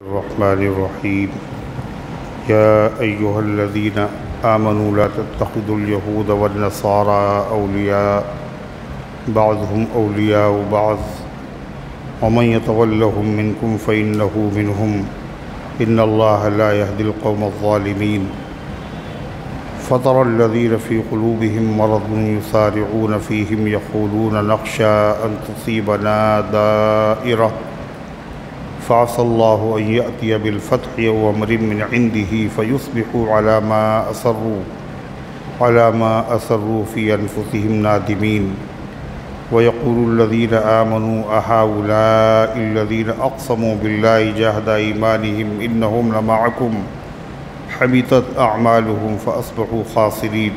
الرحمن الرحيم يا أيها الذين آمنوا لا تتخذوا اليهود والنصارى أولياء بعضهم أولياء بعض ومن يتولهم منكم فإنه منهم إن الله لا يهدي القوم الظالمين فطر الذين في قلوبهم مرض يسارعون فيهم يقولون نخشى أن تصيبنا دائرة فعسى الله أن يأتي بالفتح وأمر من عنده فيصبحوا على ما أسروا في أنفسهم نادمين ويقول الذين آمنوا أهؤلاء الذين أقسموا بالله جهد أيمانهم إنهم لمعكم حبطت أعمالهم فأصبحوا خاسرين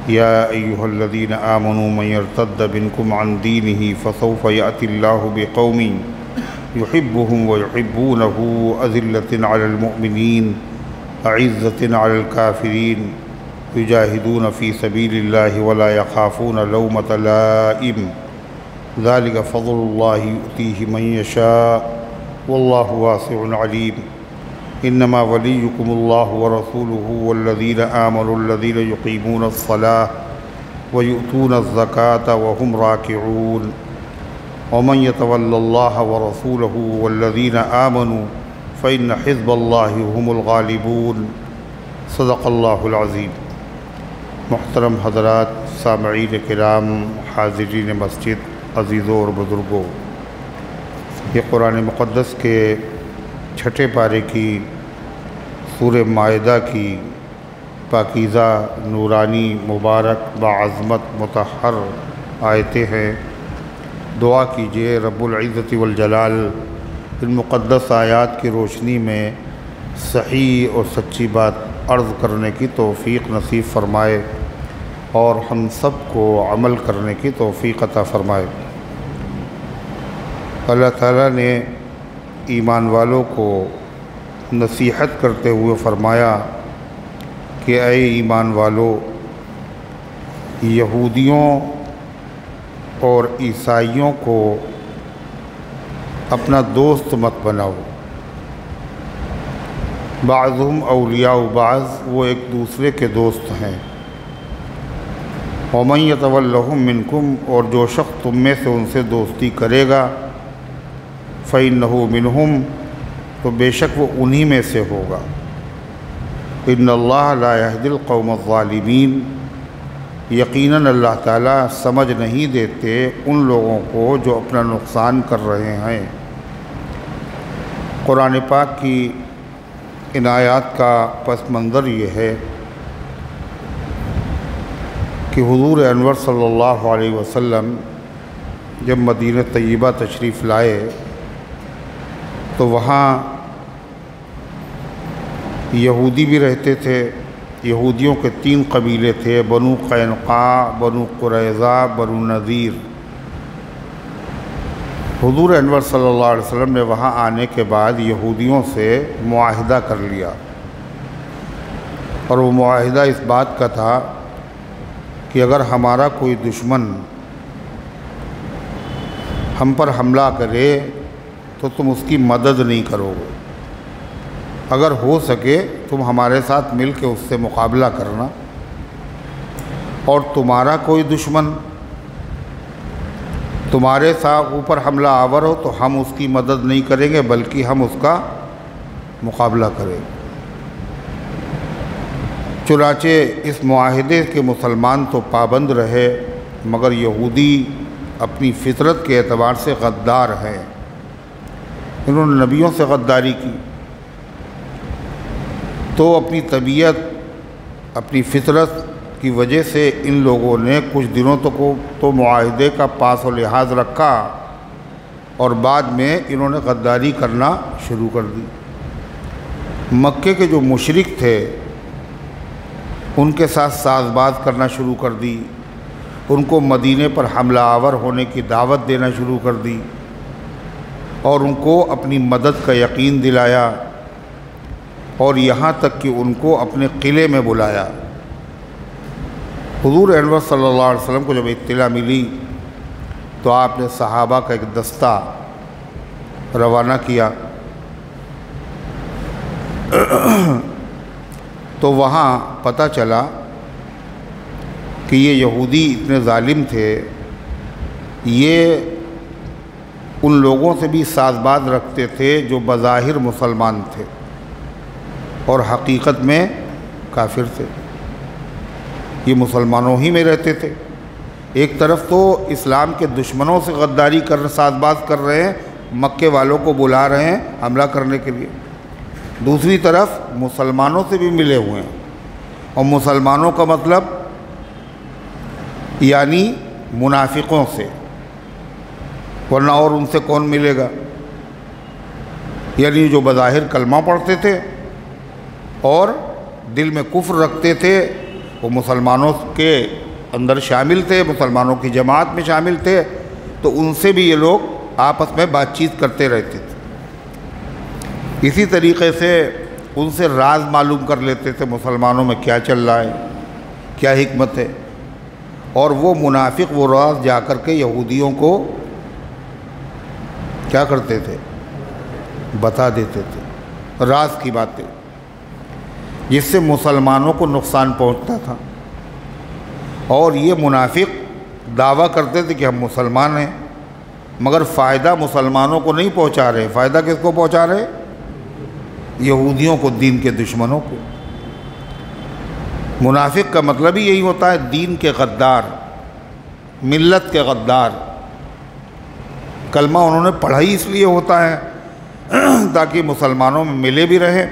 يا أيها الذين آمنوا من يرتد منكم عن دينه فسوف يأتي الله بقوم يحبهم ويحبونه أذلة على المؤمنين أعزة على الكافرين يجاهدون في سبيل الله ولا يخافون لومة لائم ذلك فضل الله يؤتيه من يشاء والله واسع عليم إنما وليكم الله ورسوله والذين آمنوا الذين يقيمون الصلاة ويؤتون الزكاة وهم راكعون ومن يتول الله ورسوله والذين آمنوا فإن حزب الله هم الغالبون صدق اللہ العظیم۔ محترم حضرات، سامعین کرام، حاضرین مسجد، عزیزوں اور بزرگوں، یہ قرآن مقدس کے چھٹے پارے کی سورہ مائدہ کی پاکیزہ، نورانی، مبارک، بعظمت، مطہر آیتیں ہیں۔ دعا کیجئے رب العزت والجلال ان مقدس آیات کی روشنی میں صحیح اور سچی بات عرض کرنے کی توفیق نصیب فرمائے اور ہم سب کو عمل کرنے کی توفیق عطا فرمائے۔ اللہ تعالیٰ نے ایمان والوں کو نصیحت کرتے ہوئے فرمایا کہ اے ایمان والو، یہودیوں اور عیسائیوں کو اپنا دوست مت بناؤ۔ بعضهم اولیاء بعض، وہ ایک دوسرے کے دوست ہیں۔ ومن یتولہم منکم، اور جو شخص تم میں سے ان سے دوستی کرے گا، فإنہ منہم، تو بے شک وہ انہی میں سے ہوگا۔ ان اللہ لا یہدی القوم الظالمین، یقیناً اللہ تعالیٰ سمجھ نہیں دیتے ان لوگوں کو جو اپنا نقصان کر رہے ہیں۔ قرآن پاک کی ان آیات کا پس منظر یہ ہے کہ حضور انور صلی اللہ علیہ وسلم جب مدینہ طیبہ تشریف لائے تو وہاں یہودی بھی رہتے تھے۔ یہودیوں کے 3 قبیلے تھے، بنو قینقاع، بنو قریظہ، بنو نذیر۔ حضور انور صلی اللہ علیہ وسلم نے وہاں آنے کے بعد یہودیوں سے معاہدہ کر لیا، اور وہ معاہدہ اس بات کا تھا کہ اگر ہمارا کوئی دشمن ہم پر حملہ کرے تو تم اس کی مدد نہیں کرو گے، اگر ہو سکے تم ہمارے ساتھ مل کے اس سے مقابلہ کرنا، اور تمہارا کوئی دشمن تمہارے ساتھ اوپر حملہ آور ہو تو ہم اس کی مدد نہیں کریں گے بلکہ ہم اس کا مقابلہ کریں گے۔ چنانچہ اس معاہدے کے مسلمان تو پابند رہے، مگر یہودی اپنی فطرت کے اعتبار سے غدار ہیں، انہوں نے نبیوں سے غداری کی، تو اپنی طبیعت، اپنی فطرت کی وجہ سے ان لوگوں نے کچھ دنوں تک تو معاہدے کا پاس و لحاظ رکھا، اور بعد میں انہوں نے غداری کرنا شروع کر دی۔ مکے کے جو مشرک تھے ان کے ساتھ ساز باز کرنا شروع کر دی، ان کو مدینے پر حملہ آور ہونے کی دعوت دینا شروع کر دی، اور ان کو اپنی مدد کا یقین دلایا، اور یہاں تک کہ ان کو اپنے قلعے میں بلایا۔ حضور انور صلی اللہ علیہ وسلم کو جب اطلاع ملی تو آپ نے صحابہ کا ایک دستہ روانہ کیا تو وہاں پتہ چلا کہ یہ یہودی اتنے ظالم تھے، یہ ان لوگوں سے بھی ساز باز رکھتے تھے جو بظاہر مسلمان تھے اور حقیقت میں کافر تھے۔ یہ مسلمانوں ہی میں رہتے تھے۔ ایک طرف تو اسلام کے دشمنوں سے غداری کر ساز باز کر رہے ہیں، مکے والوں کو بلا رہے ہیں حملہ کرنے کے لیے، دوسری طرف مسلمانوں سے بھی ملے ہوئے ہیں۔ اور مسلمانوں کا مطلب یعنی منافقوں سے، ورنہ اور ان سے کون ملے گا؟ یعنی جو بظاہر کلمہ پڑھتے تھے اور دل میں کفر رکھتے تھے، وہ مسلمانوں کے اندر شامل تھے، مسلمانوں کی جماعت میں شامل تھے، تو ان سے بھی یہ لوگ آپس میں بات چیت کرتے رہتے تھے۔ اسی طریقے سے ان سے راز معلوم کر لیتے تھے مسلمانوں میں کیا چل رہا ہے، کیا حکمت ہے، اور وہ منافق وہ راز جا کر کے یہودیوں کو کیا کرتے تھے؟ بتا دیتے تھے راز کی باتیں، جس سے مسلمانوں کو نقصان پہنچتا تھا۔ اور یہ منافق دعویٰ کرتے تھے کہ ہم مسلمان ہیں، مگر فائدہ مسلمانوں کو نہیں پہنچا رہے، فائدہ کس کو پہنچا رہے؟ یہودیوں کو، دین کے دشمنوں کو۔ منافق کا مطلب ہی یہی ہوتا ہے، دین کے غدار، ملت کے غدار۔ کلمہ انہوں نے پڑھا ہی اس لیے ہوتا ہے تاکہ مسلمانوں میں ملے بھی رہے،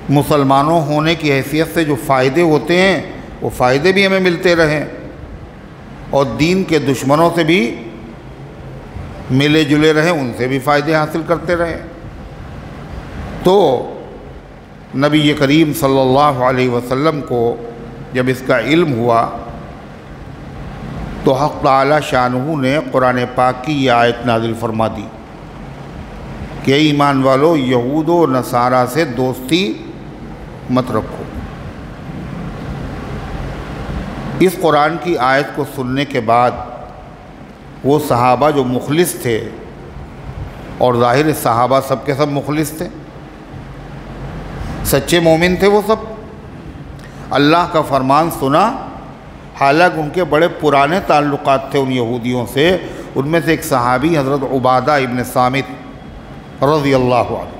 مسلمانوں ہونے کی حیثیت سے جو فائدے ہوتے ہیں وہ فائدے بھی ہمیں ملتے رہیں، اور دین کے دشمنوں سے بھی ملے جلے رہیں، ان سے بھی فائدے حاصل کرتے رہیں۔ تو نبی کریم صلی اللہ علیہ وسلم کو جب اس کا علم ہوا تو حق تعالی شانہ نے قرآن پاک کی یہ آیت نازل فرما دی کہ اے ایمان والو، یہود و نصارہ سے دوستی مت رکھو۔ اس قرآن کی آیت کو سننے کے بعد وہ صحابہ جو مخلص تھے، اور ظاہر صحابہ سب کے سب مخلص تھے، سچے مومن تھے، وہ سب اللہ کا فرمان سنا، حالانکہ ان کے بڑے پرانے تعلقات تھے ان یہودیوں سے۔ ان میں سے ایک صحابی حضرت عبادہ ابن صامت رضی اللہ عنہ،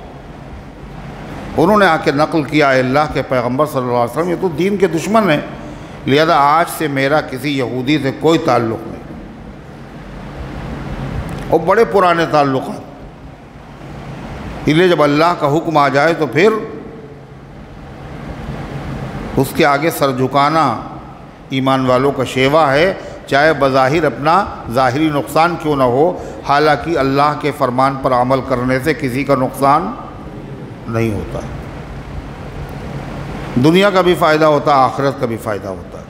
انہوں نے آ کے نقل کیا، اے اللہ کے پیغمبر صلی اللہ علیہ وسلم، یہ تو دین کے دشمن ہیں، لہذا آج سے میرا کسی یہودی سے کوئی تعلق نہیں، اور بڑے پرانے تعلقات، اس لیے جب اللہ کا حکم آ جائے تو پھر اس کے آگے سر جھکانا ایمان والوں کا شیوا ہے، چاہے بظاہر اپنا ظاہری نقصان کیوں نہ ہو، حالانکہ اللہ کے فرمان پر عمل کرنے سے کسی کا نقصان نہیں ہوتا، دنیا کا بھی فائدہ ہوتا ہے، آخرت کا بھی فائدہ ہوتا ہے۔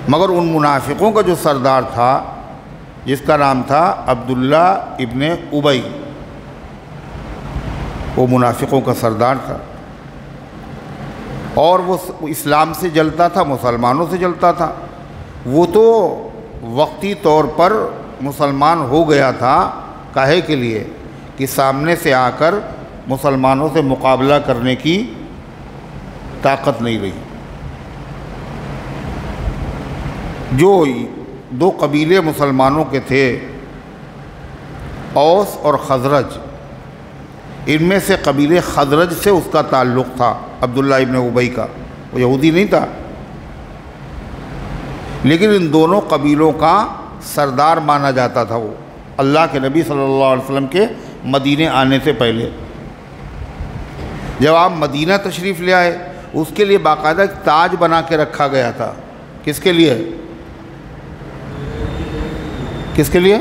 مگر ان منافقوں کا جو سردار تھا، جس کا نام تھا عبداللہ ابن ابی، وہ منافقوں کا سردار تھا، اور وہ اسلام سے جلتا تھا، مسلمانوں سے جلتا تھا۔ وہ تو وقتی طور پر مسلمان ہو گیا تھا، کاہے کے لیے کہ سامنے سے آ کر مسلمانوں سے مقابلہ کرنے کی طاقت نہیں رہی۔ جو دو قبیلے مسلمانوں کے تھے، اوس اور خزرج، ان میں سے قبیلے خزرج سے اس کا تعلق تھا، عبداللہ ابن ابی کا، وہ یہودی نہیں تھا، لیکن ان دونوں قبیلوں کا سردار مانا جاتا تھا وہ، اللہ کے نبی صلی اللہ علیہ وسلم کے مدینے آنے سے پہلے۔ جب آپ مدینہ تشریف لے آئے، اس کے لیے باقاعدہ ایک تاج بنا کے رکھا گیا تھا۔ کس کے لیے؟ کس کے لیے؟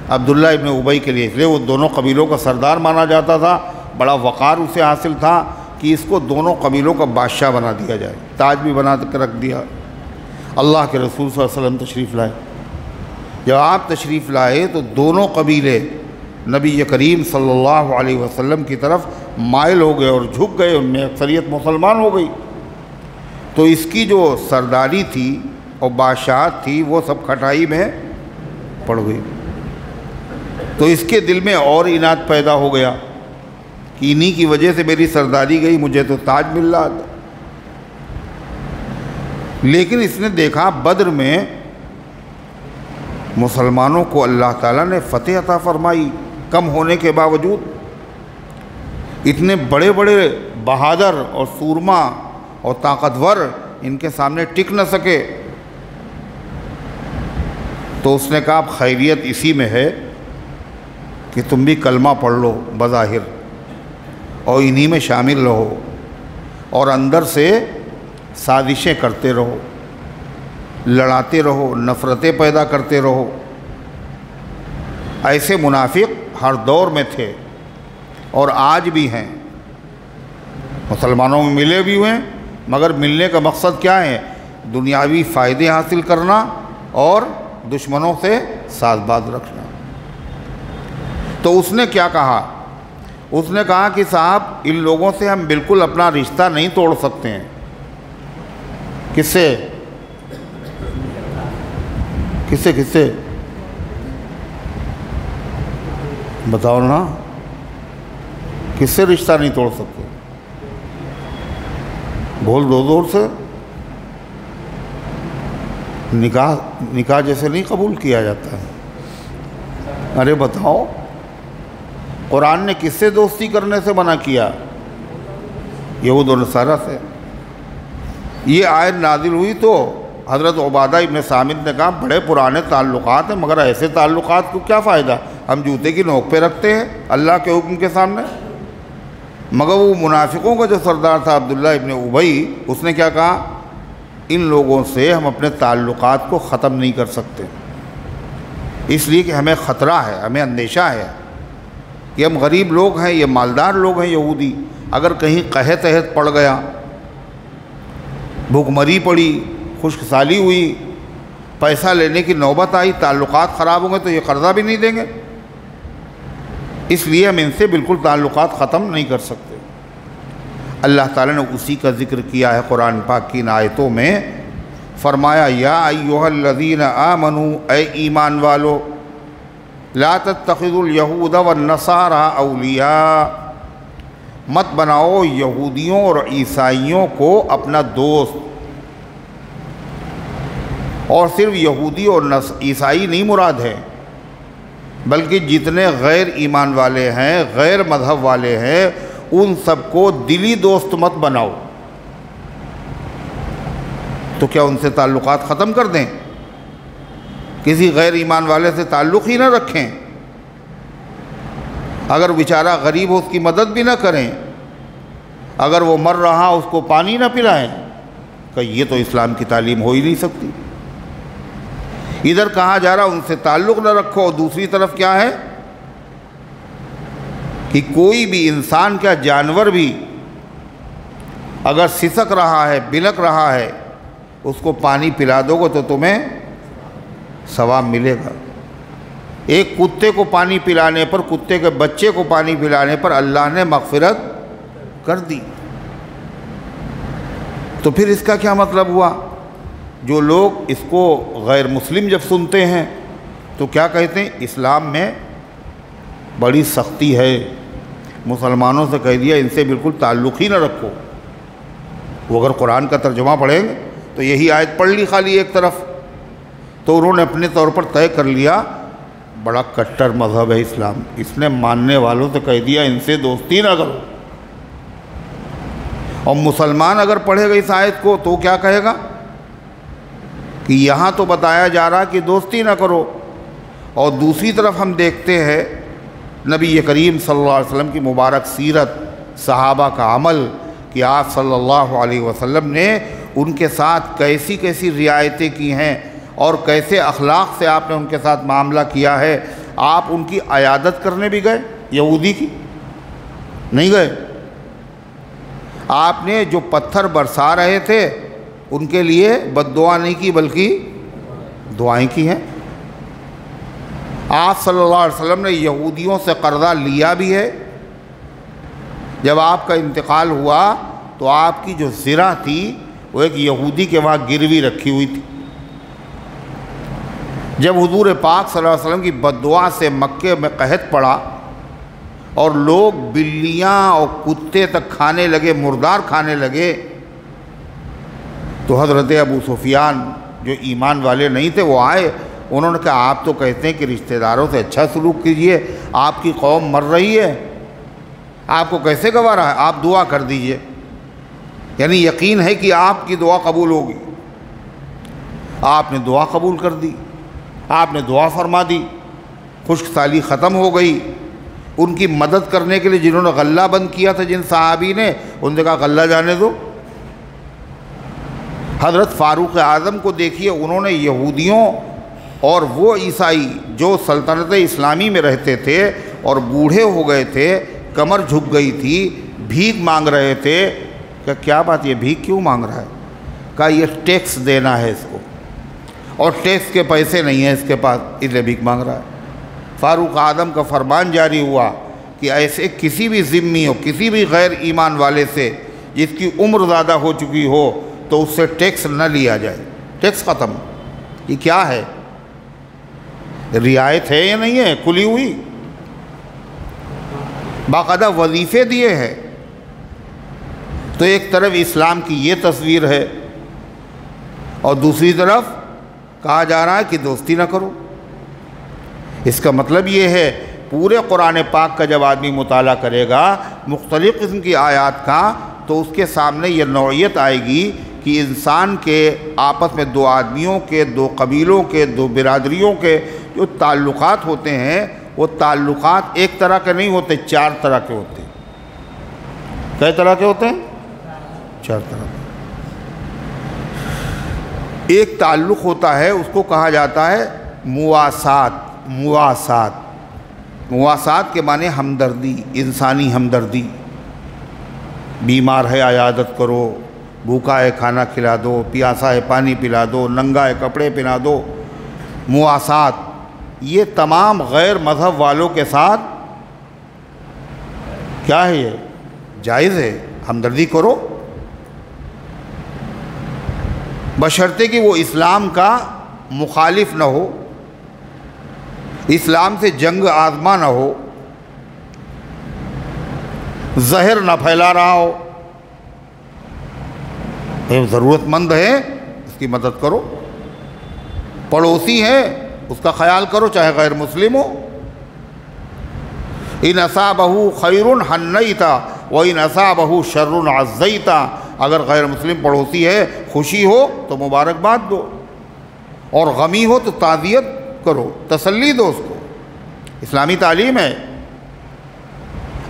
عبداللہ ابن ابی کے لیے، اس لیے وہ دونوں قبیلوں کا سردار مانا جاتا تھا، بڑا وقار اسے حاصل تھا کہ اس کو دونوں قبیلوں کا بادشاہ بنا دیا جائے، تاج بھی بنا کر رکھ دیا۔ اللہ کے رسول صلی اللہ علیہ وسلم تشریف لائے، جب آپ تشریف لائے تو دونوں قبیلے نبی کریم صلی اللہ علیہ وسلم کی طرف مائل ہو گئے اور جھک گئے، ان میں اکثریت مسلمان ہو گئی، تو اس کی جو سرداری تھی اور بادشاہت تھی وہ سب کھٹائی میں پڑ گئی۔ تو اس کے دل میں اور اناد پیدا ہو گیا کہ انہی کی وجہ سے میری سرداری گئی، مجھے تو تاج مل رہا تھا۔ لیکن اس نے دیکھا بدر میں مسلمانوں کو اللہ تعالیٰ نے فتح عطا فرمائی، کم ہونے کے باوجود اتنے بڑے بڑے بہادر اور سورما اور طاقتور ان کے سامنے ٹک نہ سکے۔ تو اس نے کہا اب خیریت اسی میں ہے کہ تم بھی کلمہ پڑھ لو بظاہر اور انہی میں شامل رہو، اور اندر سے سازشیں کرتے رہو، لڑاتے رہو، نفرتیں پیدا کرتے رہو۔ ایسے منافق ہر دور میں تھے اور آج بھی ہیں، مسلمانوں میں ملے بھی ہوئے ہیں، مگر ملنے کا مقصد کیا ہے؟ دنیاوی فائدے حاصل کرنا اور دشمنوں سے ساز باز رکھنا۔ تو اس نے کیا کہا؟ اس نے کہا کہ صاحب ان لوگوں سے ہم بالکل اپنا رشتہ نہیں توڑ سکتے ہیں۔ کس سے؟ کس سے؟ کس سے بتاؤ نا، کس سے رشتہ نہیں توڑ سکتے؟ بول دو زور سے۔ نکاح جیسے نہیں قبول کیا جاتا ہے۔ ارے بتاؤ، قرآن نے کس سے دوستی کرنے سے منع کیا؟ یہود و نصارہ سے۔ یہ آیت نازل ہوئی تو حضرت عبادہ ابن صامت نے کہا بڑے پرانے تعلقات ہیں، مگر ایسے تعلقات کو کیا فائدہ، ہم جوتے کی نوک پہ رکھتے ہیں اللہ کے حکم کے سامنے۔ مگر وہ منافقوں کا جو سردار تھا عبداللہ ابن ابی، اس نے کیا کہا؟ ان لوگوں سے ہم اپنے تعلقات کو ختم نہیں کر سکتے، اس لیے کہ ہمیں خطرہ ہے، ہمیں اندیشہ ہے کہ ہم غریب لوگ ہیں، یہ مالدار لوگ ہیں یہودی، اگر کہیں قحط تحت پڑ گیا، بھوک مری پڑی، خشک سالی ہوئی، پیسہ لینے کی نوبت آئی، تعلقات خراب ہوں گے تو یہ قرضہ بھی نہیں دیں گے، اس لیے ہم ان سے بالکل تعلقات ختم نہیں کر سکتے۔ اللہ تعالیٰ نے اسی کا ذکر کیا ہے قرآن پاک کی ان آیتوں میں، فرمایا یا ایھا الذین آمنوا، اے ایمان والو، لا تتخذوا الیہود والنصارى اولیاء، مت بناؤ یہودیوں اور عیسائیوں کو اپنا دوست۔ اور صرف یہودی اور عیسائی نہیں مراد ہے، بلکہ جتنے غیر ایمان والے ہیں، غیر مذہب والے ہیں، ان سب کو دلی دوست مت بناؤ۔ تو کیا ان سے تعلقات ختم کر دیں؟ کسی غیر ایمان والے سے تعلق ہی نہ رکھیں، اگر بیچارہ غریب ہو اس کی مدد بھی نہ کریں، اگر وہ مر رہا اس کو پانی نہ پلائیں، کہ یہ تو اسلام کی تعلیم ہو ہی نہیں سکتی۔ ادھر کہا جا رہا ان سے تعلق نہ رکھو، اور دوسری طرف کیا ہے کہ کوئی بھی انسان کیا جانور بھی اگر سسک رہا ہے، بلک رہا ہے، اس کو پانی پلا دو گے تو تمہیں ثواب ملے گا۔ ایک کتے کو پانی پلانے پر، کتے کے بچے کو پانی پلانے پر اللہ نے مغفرت کر دی۔ تو پھر اس کا کیا مطلب ہوا؟ جو لوگ اس کو غیر مسلم جب سنتے ہیں تو کیا کہتے ہیں؟ اسلام میں بڑی سختی ہے، مسلمانوں سے کہہ دیا ان سے بالکل تعلق ہی نہ رکھو۔ وہ اگر قرآن کا ترجمہ پڑھیں گے تو یہی آیت پڑھ لی خالی ایک طرف، تو انہوں نے اپنے طور پر طے کر لیا بڑا کٹر مذہب ہے اسلام، اس نے ماننے والوں سے کہہ دیا ان سے دوستی نہ کرو۔ اور مسلمان اگر پڑھے گا اس آیت کو تو کیا کہے گا کہ یہاں تو بتایا جا رہا کہ دوستی نہ کرو، اور دوسری طرف ہم دیکھتے ہیں نبی کریم صلی اللہ علیہ وسلم کی مبارک سیرت، صحابہ کا عمل، کہ آپ صلی اللہ علیہ وسلم نے ان کے ساتھ کیسی کیسی رعایتیں کی ہیں اور کیسے اخلاق سے آپ نے ان کے ساتھ معاملہ کیا ہے۔ آپ ان کی عیادت کرنے بھی گئے، یہودی کی نہیں گئے؟ آپ نے جو پتھر برسا رہے تھے ان کے لیے بد دعا نہیں کی بلکہ دعائیں کی ہیں۔ آپ صلی اللہ علیہ وسلم نے یہودیوں سے قرضہ لیا بھی ہے۔ جب آپ کا انتقال ہوا تو آپ کی جو زرہ تھی وہ ایک یہودی کے وہاں گروی رکھی ہوئی تھی۔ جب حضور پاک صلی اللہ علیہ وسلم کی بد دعا سے مکے میں قحط پڑا اور لوگ بلیاں اور کتے تک کھانے لگے، مردار کھانے لگے، تو حضرت ابو سفیان جو ایمان والے نہیں تھے وہ آئے، انہوں نے کہا آپ تو کہتے ہیں کہ رشتہ داروں سے اچھا سلوک کیجئے، آپ کی قوم مر رہی ہے، آپ کو کیسے گوارا ہے، آپ دعا کر دیجئے، یعنی یقین ہے کہ آپ کی دعا قبول ہوگی۔ آپ نے دعا قبول کر دی، آپ نے دعا فرما دی، خشک سالی ختم ہو گئی۔ ان کی مدد کرنے کے لیے جنہوں نے غلہ بند کیا تھا، جن صحابی نے، ان نے کہا غلہ جانے دو۔ حضرت فاروق اعظم کو دیکھیے، انہوں نے یہودیوں اور وہ عیسائی جو سلطنت اسلامی میں رہتے تھے اور بوڑھے ہو گئے تھے، کمر جھک گئی تھی، بھیک مانگ رہے تھے، کہ کیا بات یہ بھیک کیوں مانگ رہا ہے؟ کہا یہ ٹیکس دینا ہے اس کو، اور ٹیکس کے پیسے نہیں ہیں اس کے پاس، اس لیے بھیک مانگ رہا ہے۔ فاروق اعظم کا فرمان جاری ہوا کہ ایسے کسی بھی ذمی ہو، کسی بھی غیر ایمان والے سے جس کی عمر زیادہ ہو چکی ہو، تو اس سے ٹیکس نہ لیا جائے، ٹیکس ختم۔ یہ کیا ہے؟ رعایت ہے یا نہیں ہے؟ کھلی ہوئی، باقاعدہ وظیفے دیے ہیں۔ تو ایک طرف اسلام کی یہ تصویر ہے، اور دوسری طرف کہا جا رہا ہے کہ دوستی نہ کرو۔ اس کا مطلب یہ ہے پورے قرآن پاک کا جب آدمی مطالعہ کرے گا مختلف قسم کی آیات کا، تو اس کے سامنے یہ نوعیت آئے گی کہ انسان کے آپس میں دو آدمیوں کے، دو قبیلوں کے، دو برادریوں کے جو تعلقات ہوتے ہیں، وہ تعلقات ایک طرح کے نہیں ہوتے، چار طرح کے ہوتے ہیں۔ کئی طرح کے ہوتے ہیں؟ چار طرح کے۔ ایک تعلق ہوتا ہے، اس کو کہا جاتا ہے مواسات۔ مواسات کے معنی ہمدردی، انسانی ہمدردی۔ بیمار ہے عیادت کرو، بھوکا ہے کھانا کھلا دو، پیاسا ہے پانی پلا دو، ننگا ہے کپڑے پہنا دو۔ مواسات، یہ تمام غیر مذہب والوں کے ساتھ کیا ہے؟ یہ جائز ہے، ہمدردی کرو، بشرطے کہ وہ اسلام کا مخالف نہ ہو، اسلام سے جنگ آزما نہ ہو، زہر نہ پھیلا رہا ہو۔ ضرورت مند ہے اس کی مدد کرو، پڑوسی ہے اس کا خیال کرو، چاہے غیر مسلم ہو۔ ان اصابہ خیر حنیتا وان اصابہ شر عزیتا، اگر غیر مسلم پڑوسی ہے، خوشی ہو تو مبارکباد دو، اور غمی ہو تو تعزیت کرو، تسلی دو اس کو۔ اسلامی تعلیم ہے۔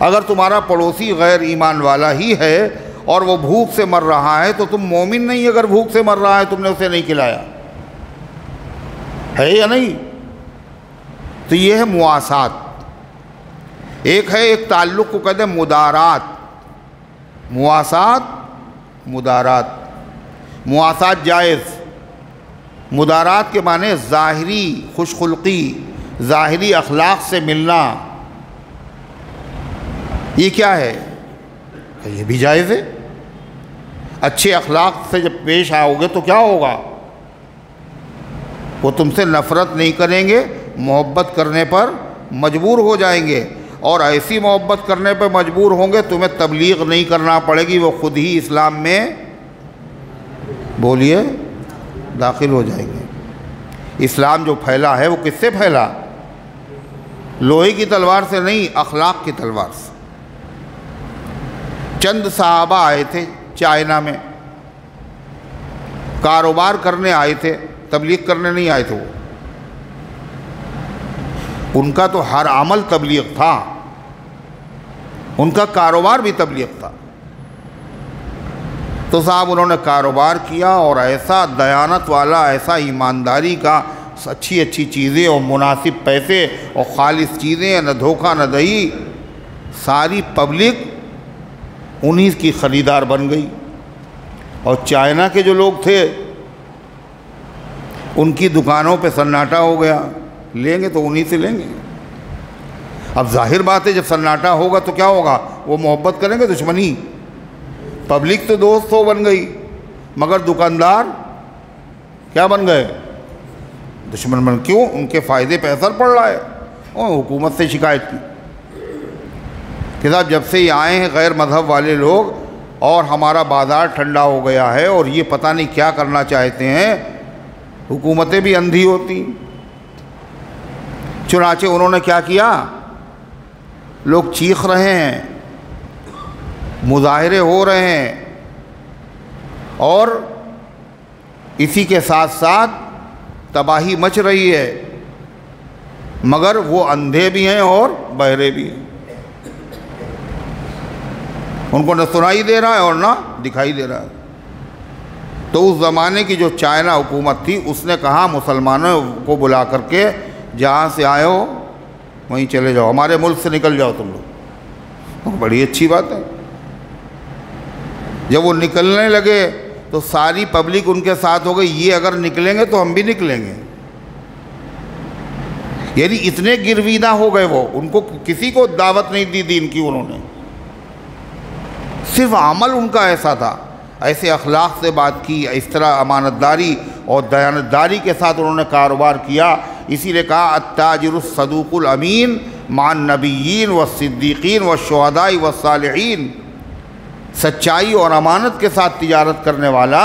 اگر تمہارا پڑوسی غیر ایمان والا ہی ہے اور وہ بھوک سے مر رہا ہے تو تم مومن نہیں، اگر بھوک سے مر رہا ہے تم نے اسے نہیں کھلایا، ہے یا نہیں؟ تو یہ ہے مواسات۔ ایک ہے، ایک تعلق کو کہتے ہیں مدارات، مواسات، مدارات۔ مواسات جائز، مدارات کے معنی ظاہری خوش خلقی، ظاہری اخلاق سے ملنا۔ یہ کیا ہے؟ کہ یہ بھی جائز ہے۔ اچھے اخلاق سے جب پیش آؤ گے تو کیا ہوگا؟ وہ تم سے نفرت نہیں کریں گے، محبت کرنے پر مجبور ہو جائیں گے، اور ایسی محبت کرنے پر مجبور ہوں گے تمہیں تبلیغ نہیں کرنا پڑے گی، وہ خود ہی اسلام میں بولیے داخل ہو جائیں گے۔ اسلام جو پھیلا ہے وہ کس سے پھیلا؟ لوہے کی تلوار سے نہیں، اخلاق کی تلوار سے۔ چند صحابہ آئے تھے چائنا میں، کاروبار کرنے آئے تھے، تبلیغ کرنے نہیں آئے تھے۔ وہ ان کا تو ہر عمل تبلیغ تھا، ان کا کاروبار بھی تبلیغ تھا۔ تو صاحب انہوں نے کاروبار کیا، اور ایسا دیانت والا، ایسا ایمانداری کا، اچھی اچھی چیزیں اور مناسب پیسے اور خالص چیزیں، نہ دھوکہ نہ دہی، ساری پبلک انہی کی خریدار بن گئی۔ اور چائنا کے جو لوگ تھے ان کی دکانوں پہ سناٹا ہو گیا، لیں گے تو انہی سے لیں گے۔ اب ظاہر بات ہے جب سناٹا ہوگا تو کیا ہوگا؟ وہ محبت کریں گے، دشمنی۔ پبلک تو دوست ہو بن گئی، مگر دکاندار کیا بن گئے؟ دشمن بن۔ کیوں؟ ان کے فائدے پہ اثر پڑ رہا ہے۔ حکومت سے شکایت کی، کہ صاحب جب سے یہ آئے ہیں غیر مذہب والے لوگ اور ہمارا بازار ٹھنڈا ہو گیا ہے اور یہ پتہ نہیں کیا کرنا چاہتے ہیں، حکومتیں بھی اندھی ہوتی۔ چنانچہ انہوں نے کیا کیا، لوگ چیخ رہے ہیں، مظاہرے ہو رہے ہیں، اور اسی کے ساتھ ساتھ تباہی مچ رہی ہے، مگر وہ اندھے بھی ہیں اور بہرے بھی ہیں، ان کو نہ سنائی دے رہا ہے اور نہ دکھائی دے رہا ہے۔ تو اس زمانے کی جو چائنا حکومت تھی اس نے کہا مسلمانوں کو بلا کر کے، جہاں سے آئے ہو وہیں چلے جاؤ، ہمارے ملک سے نکل جاؤ تم لوگ۔ بڑی اچھی بات ہے۔ جب وہ نکلنے لگے تو ساری پبلک ان کے ساتھ ہو گئی، یہ اگر نکلیں گے تو ہم بھی نکلیں گے۔ یعنی اتنے گرویدہ ہو گئے وہ، ان کو کسی کو دعوت نہیں دی دین کی، انہوں نے صرف عمل ان کا ایسا تھا، ایسے اخلاق سے بات کی، اس طرح امانت داری اور دیانتداری کے ساتھ انہوں نے کاروبار کیا۔ اسی لیے کہا التاجر الصدوق الامین مع النبیین والصدیقین والشہداء والصالحین، سچائی اور امانت کے ساتھ تجارت کرنے والا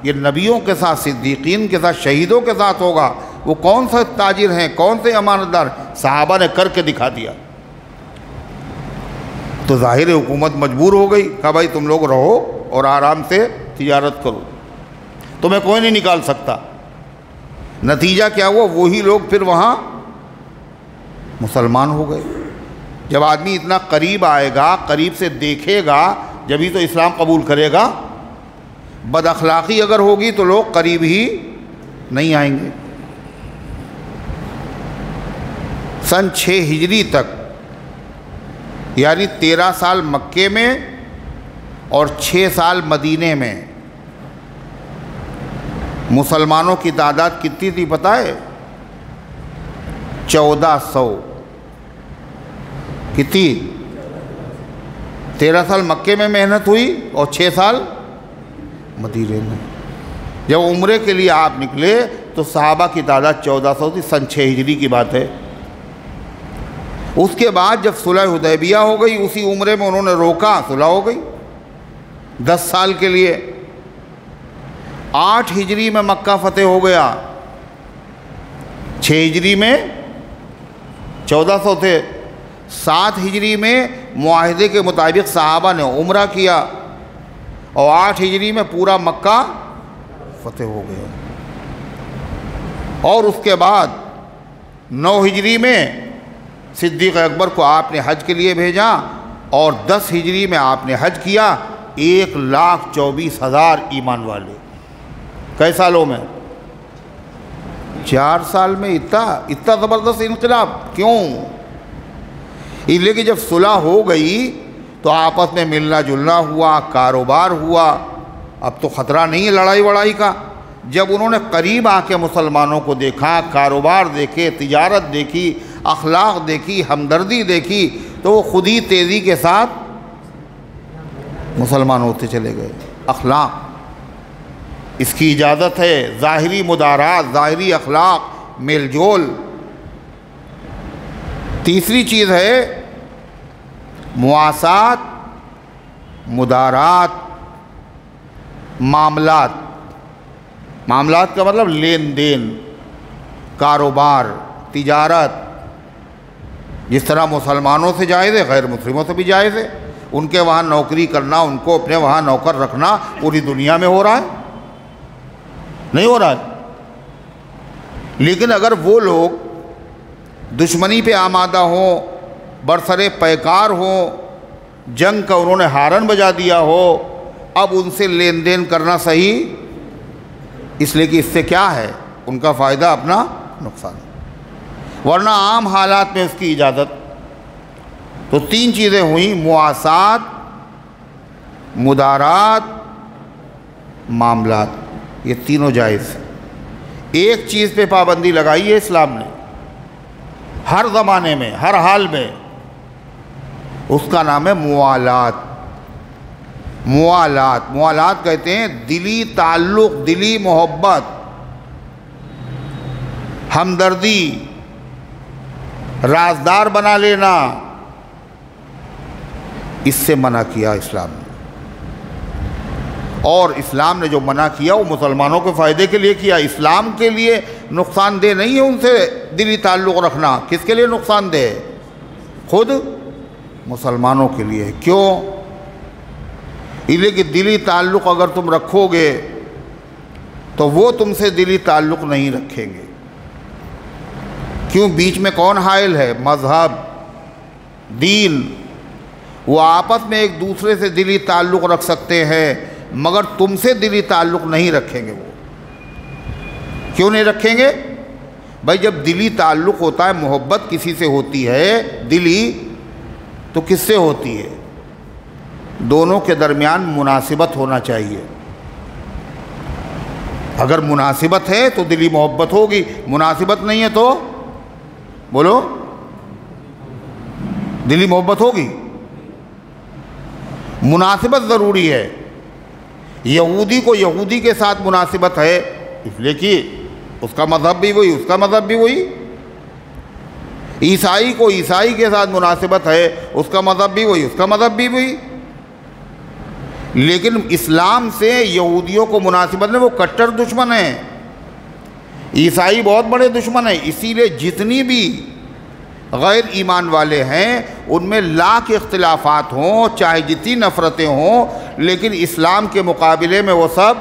یہ نبیوں کے ساتھ، صدیقین کے ساتھ، شہیدوں کے ساتھ ہوگا۔ وہ کون سے تاجر ہیں، کون سے امانت دار؟ صحابہ نے کر کے دکھا دیا۔ تو ظاہر حکومت مجبور ہو گئی، کہا بھائی تم لوگ رہو اور آرام سے تجارت کرو، تمہیں کوئی نہیں نکال سکتا۔ نتیجہ کیا ہوا، وہی لوگ پھر وہاں مسلمان ہو گئے۔ جب آدمی اتنا قریب آئے گا، قریب سے دیکھے گا، جبھی تو اسلام قبول کرے گا۔ بد اخلاقی اگر ہوگی تو لوگ قریب ہی نہیں آئیں گے۔ سن 6 ہجری تک، یعنی 13 سال مکے میں اور 6 سال مدینے میں، مسلمانوں کی تعداد کتنی تھی پتہ ہے؟ 1400۔ کتنی؟ 13 سال مکے میں محنت ہوئی اور 6 سال مدینے میں۔ جب عمرے کے لیے آپ نکلے تو صحابہ کی تعداد 1400 تھی، سن 6 ہجری کی بات ہے۔ اس کے بعد جب صلح حدیبیہ ہو گئی، اسی عمرے میں انہوں نے روکا، صلح ہو گئی 10 سال کے لیے۔ 8 ہجری میں مکہ فتح ہو گیا، 6 ہجری میں 1400 تھے، 7 ہجری میں معاہدے کے مطابق صحابہ نے عمرہ کیا، اور 8 ہجری میں پورا مکہ فتح ہو گیا۔ اور اس کے بعد 9 ہجری میں صدیق اکبر کو آپ نے حج کے لیے بھیجا، اور 10 ہجری میں آپ نے حج کیا۔ 1,24,000 ایمان والے، کئی سالوں میں؟ 4 سال میں اتنا زبردست انقلاب کیوں؟ اس لیے کہ جب صلح ہو گئی تو آپس میں ملنا جلنا ہوا، کاروبار ہوا، اب تو خطرہ نہیں ہے لڑائی وڑائی کا۔ جب انہوں نے قریب آ کے مسلمانوں کو دیکھا، کاروبار دیکھے، تجارت دیکھی، اخلاق دیکھی، ہمدردی دیکھی، تو وہ خود ہی تیزی کے ساتھ مسلمان ہوتے چلے گئے۔ اخلاق، اس کی اجازت ہے، ظاہری مدارات، ظاہری اخلاق، میل جول۔ تیسری چیز ہے مواسات، مدارات، معاملات۔ معاملات کا مطلب لین دین، کاروبار، تجارت۔ جس طرح مسلمانوں سے جائز ہے، غیر مسلموں سے بھی جائز ہے۔ ان کے وہاں نوکری کرنا، ان کو اپنے وہاں نوکر رکھنا پوری دنیا میں ہو رہا ہے، نہیں ہو رہا ہے۔ لیکن اگر وہ لوگ دشمنی پہ آمادہ ہوں، برسرے پیکار ہوں، جنگ کا انہوں نے ہارن بجا دیا ہو، اب ان سے لین دین کرنا صحیح، اس لیے کہ اس سے کیا ہے، ان کا فائدہ اپنا نقصان، ورنہ عام حالات میں اس کی اجازت۔ تو 3 چیزیں ہوئیں، مواسات، مدارات، معاملات، یہ تینوں جائز۔ ایک چیز پہ پابندی لگائی ہے اسلام نے ہر زمانے میں، ہر حال میں، اس کا نام ہے موالات۔ موالات، موالات کہتے ہیں دلی تعلق، دلی محبت، ہمدردی، رازدار بنا لینا، اس سے منع کیا اسلام نے، اور اسلام نے جو منع کیا وہ مسلمانوں کے فائدے کے لیے کیا، اسلام کے لیے نقصان دہ نہیں ہے ان سے دلی تعلق رکھنا۔ کس کے لیے نقصان دہ ہے؟ خود مسلمانوں کے لیے۔ کیوں؟ اس لیے کہ دلی تعلق اگر تم رکھو گے تو وہ تم سے دلی تعلق نہیں رکھیں گے۔ کیوں؟ بیچ میں کون حائل ہے؟ مذہب، دین۔ وہ آپس میں ایک دوسرے سے دلی تعلق رکھ سکتے ہیں مگر تم سے دلی تعلق نہیں رکھیں گے۔ وہ کیوں نہیں رکھیں گے؟ بھائی جب دلی تعلق ہوتا ہے، محبت کسی سے ہوتی ہے دلی، تو کس سے ہوتی ہے؟ دونوں کے درمیان مناسبت ہونا چاہیے۔ اگر مناسبت ہے تو دلی محبت ہوگی، مناسبت نہیں ہے تو بولو دلی محبت ہوگی؟ مناسبت ضروری ہے۔ یہودی کو یہودی کے ساتھ مناسبت ہے، اس لیے کہ اس کا مذہب بھی وہی، اس کا مذہب بھی وہی۔ عیسائی کو عیسائی کے ساتھ مناسبت ہے، اس کا مذہب بھی وہی، اس کا مذہب بھی وہی۔ لیکن اسلام سے یہودیوں کو مناسبت نہیں، وہ کٹر دشمن ہیں۔ عیسائی بہت بڑے دشمن ہیں۔ اسی لیے جتنی بھی غیر ایمان والے ہیں ان میں لاکھ اختلافات ہوں، چاہے جتنی نفرتیں ہوں، لیکن اسلام کے مقابلے میں وہ سب